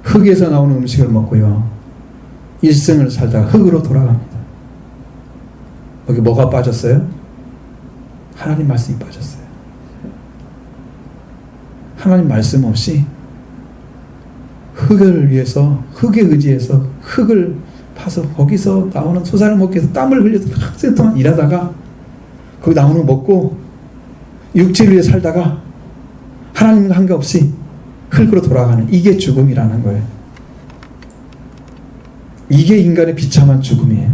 흙에서 나오는 음식을 먹고요, 일생을 살다가 흙으로 돌아갑니다. 여기 뭐가 빠졌어요? 하나님 말씀이 빠졌어요. 하나님 말씀 없이 흙을 위해서, 흙에 의지해서 흙을 파서 거기서 나오는 소사를 먹기 위해서 땀을 흘려서 학생 동안 일하다가 거기 나오는 거 먹고 육체를 위해 살다가 하나님과 관계없이 흙으로 돌아가는, 이게 죽음이라는 거예요. 이게 인간의 비참한 죽음이에요.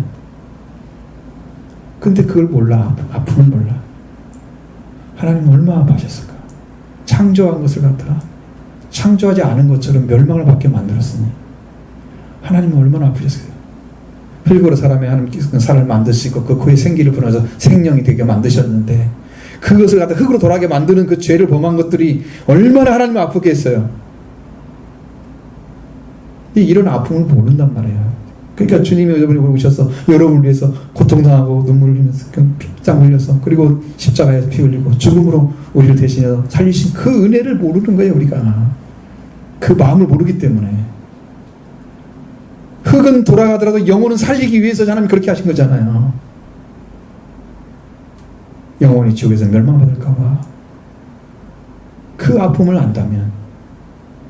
근데 그걸 몰라. 아픔을 몰라. 하나님은 얼마나 아파하셨을까. 창조한 것을 갖다가 창조하지 않은 것처럼 멸망을 받게 만들었으니 하나님은 얼마나 아프셨어요. 흙으로 사람을 만드시고 그 코에 생기를 불어서 생명이 되게 만드셨는데 그것을 갖다 흙으로 돌아가게 만드는 그 죄를 범한 것들이 얼마나 하나님을 아프게 했어요. 이런 아픔을 모른단 말이에요. 그러니까 주님이 여러분이 오셔서 여러분을 위해서 고통당하고 눈물을 흘리면서 땀 흘려서 그리고 십자가에서 피 흘리고 죽음으로 우리를 대신해서 살리신 그 은혜를 모르는 거예요. 우리가 그 마음을 모르기 때문에. 흙은 돌아가더라도 영혼은 살리기 위해서 하나님이 그렇게 하신 거잖아요. 영혼이 지옥에서 멸망받을까 봐. 그 아픔을 안다면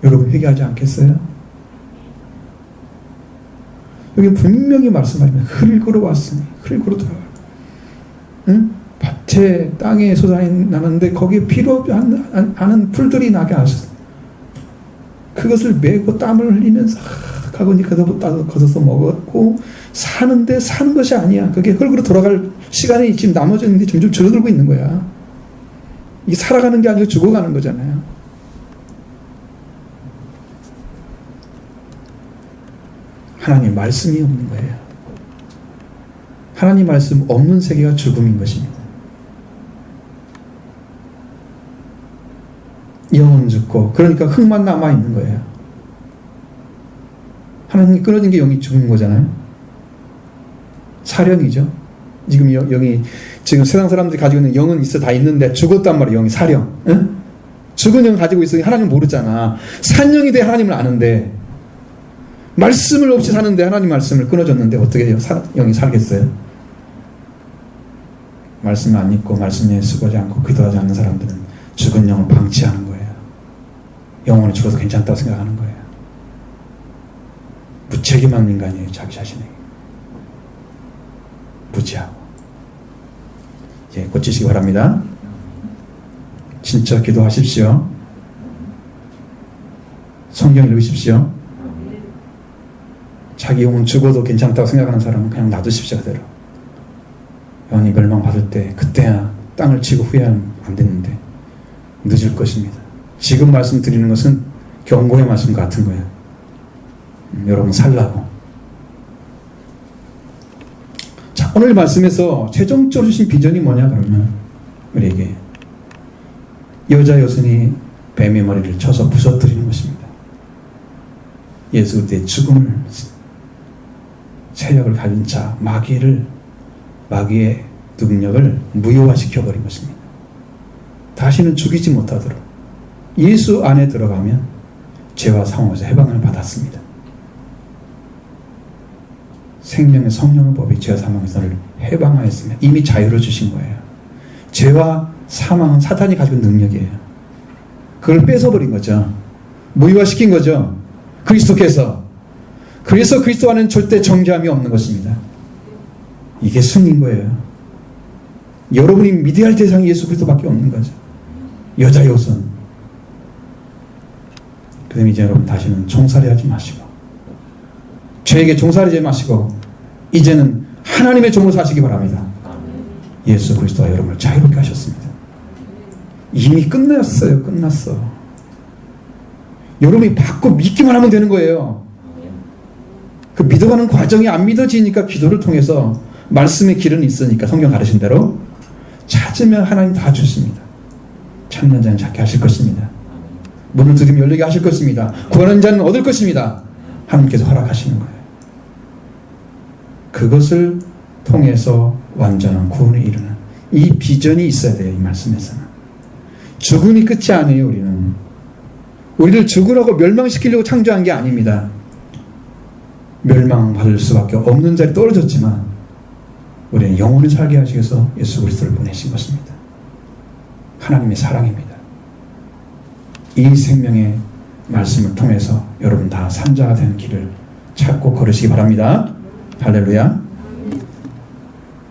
여러분 회개하지 않겠어요? 여기 분명히 말씀하시면 흙으로 왔으니 흙으로 돌아가. 응? 밭에 땅에 솟아나는데 나는데 거기에 필요 않은 풀들이 나게 하셨어요. 그것을 메고 땀을 흘리면서 가거니 걷어서 먹었고 사는데 사는 것이 아니야. 그게 흙으로 돌아갈 시간이 지금 남아졌는데 점점 줄어들고 있는 거야. 이게 살아가는 게 아니고 죽어가는 거잖아요. 하나님 말씀이 없는 거예요. 하나님 말씀 없는 세계가 죽음인 것입니다. 영은 죽고 그러니까 흙만 남아있는 거예요. 하나님이 끊어진 게 영이 죽은 거잖아요. 사령이죠. 지금 영이 지금 세상 사람들이 가지고 있는 영은 있어 다 있는데 죽었단 말이에요. 영이 사령. 응? 죽은 영 가지고 있으니 하나님 모르잖아. 산 영이 돼 하나님을 아는데 말씀을 없이 사는데 하나님 말씀을 끊어줬는데 어떻게 영이 살겠어요? 말씀을 안 읽고 말씀에 수고하지 않고 기도하지 않는 사람들은 죽은 영을 방치하는 거예요. 영혼이 죽어도 괜찮다고 생각하는 거예요. 무책임한 인간이에요. 자기 자신에게. 무지하고. 예, 고치시기 바랍니다. 진짜 기도하십시오. 성경 읽으십시오. 자기 영혼 죽어도 괜찮다고 생각하는 사람은 그냥 놔두십시오. 그대로. 영혼이 멸망받을 때 그때야 땅을 치고 후회하면 안 되는데 늦을 것입니다. 지금 말씀드리는 것은 경고의 말씀 같은 거예요. 여러분 살라고. 자, 오늘 말씀에서 최종적으로 주신 비전이 뭐냐 그러면 우리에게 여자 여순이 뱀의 머리를 쳐서 부서뜨리는 것입니다. 예수 그때의 죽음을 세력을 가진 자 마귀의 능력을 무효화시켜버린 것입니다. 다시는 죽이지 못하도록 예수 안에 들어가면 죄와 상호에서 해방을 받았습니다. 생명의 성령의 법이 죄와 사망에서 너를 해방하였으며 이미 자유를 주신 거예요. 죄와 사망은 사탄이 가지고 있는 능력이에요. 그걸 뺏어버린 거죠. 무효화시킨 거죠. 그리스도께서. 그래서 그리스도 안에는 절대 정죄함이 없는 것입니다. 이게 승리인 거예요. 여러분이 믿어야 할 대상이 예수 그리스도밖에 없는 거죠. 여자 여순. 그럼 이제 여러분 다시는 종살이하지 마시고 죄에게 종살이하지 마시고 이제는 하나님의 종으로 사시기 바랍니다. 예수 그리스도가 여러분을 자유롭게 하셨습니다. 이미 끝났어요. 끝났어. 여러분이 받고 믿기만 하면 되는 거예요. 그 믿어가는 과정이 안 믿어지니까 기도를 통해서 말씀의 길은 있으니까 성경 가르친 대로 찾으면 하나님 다 주십니다. 찾는 자는 찾게 하실 것입니다. 문을 두드리면 열리게 하실 것입니다. 구하는 자는 얻을 것입니다. 하나님께서 허락하시는 거예요. 그것을 통해서 완전한 구원에 이르는 이 비전이 있어야 돼요. 이 말씀에서는 죽음이 끝이 아니에요. 우리를 죽으라고 멸망시키려고 창조한 게 아닙니다. 멸망받을 수밖에 없는 자리에 떨어졌지만 우리는 영원히 살게 하시기 위해서 예수 그리스도를 보내신 것입니다. 하나님의 사랑입니다. 이 생명의 말씀을 통해서 여러분 다 산자가 되는 길을 찾고 걸으시기 바랍니다. 할렐루야.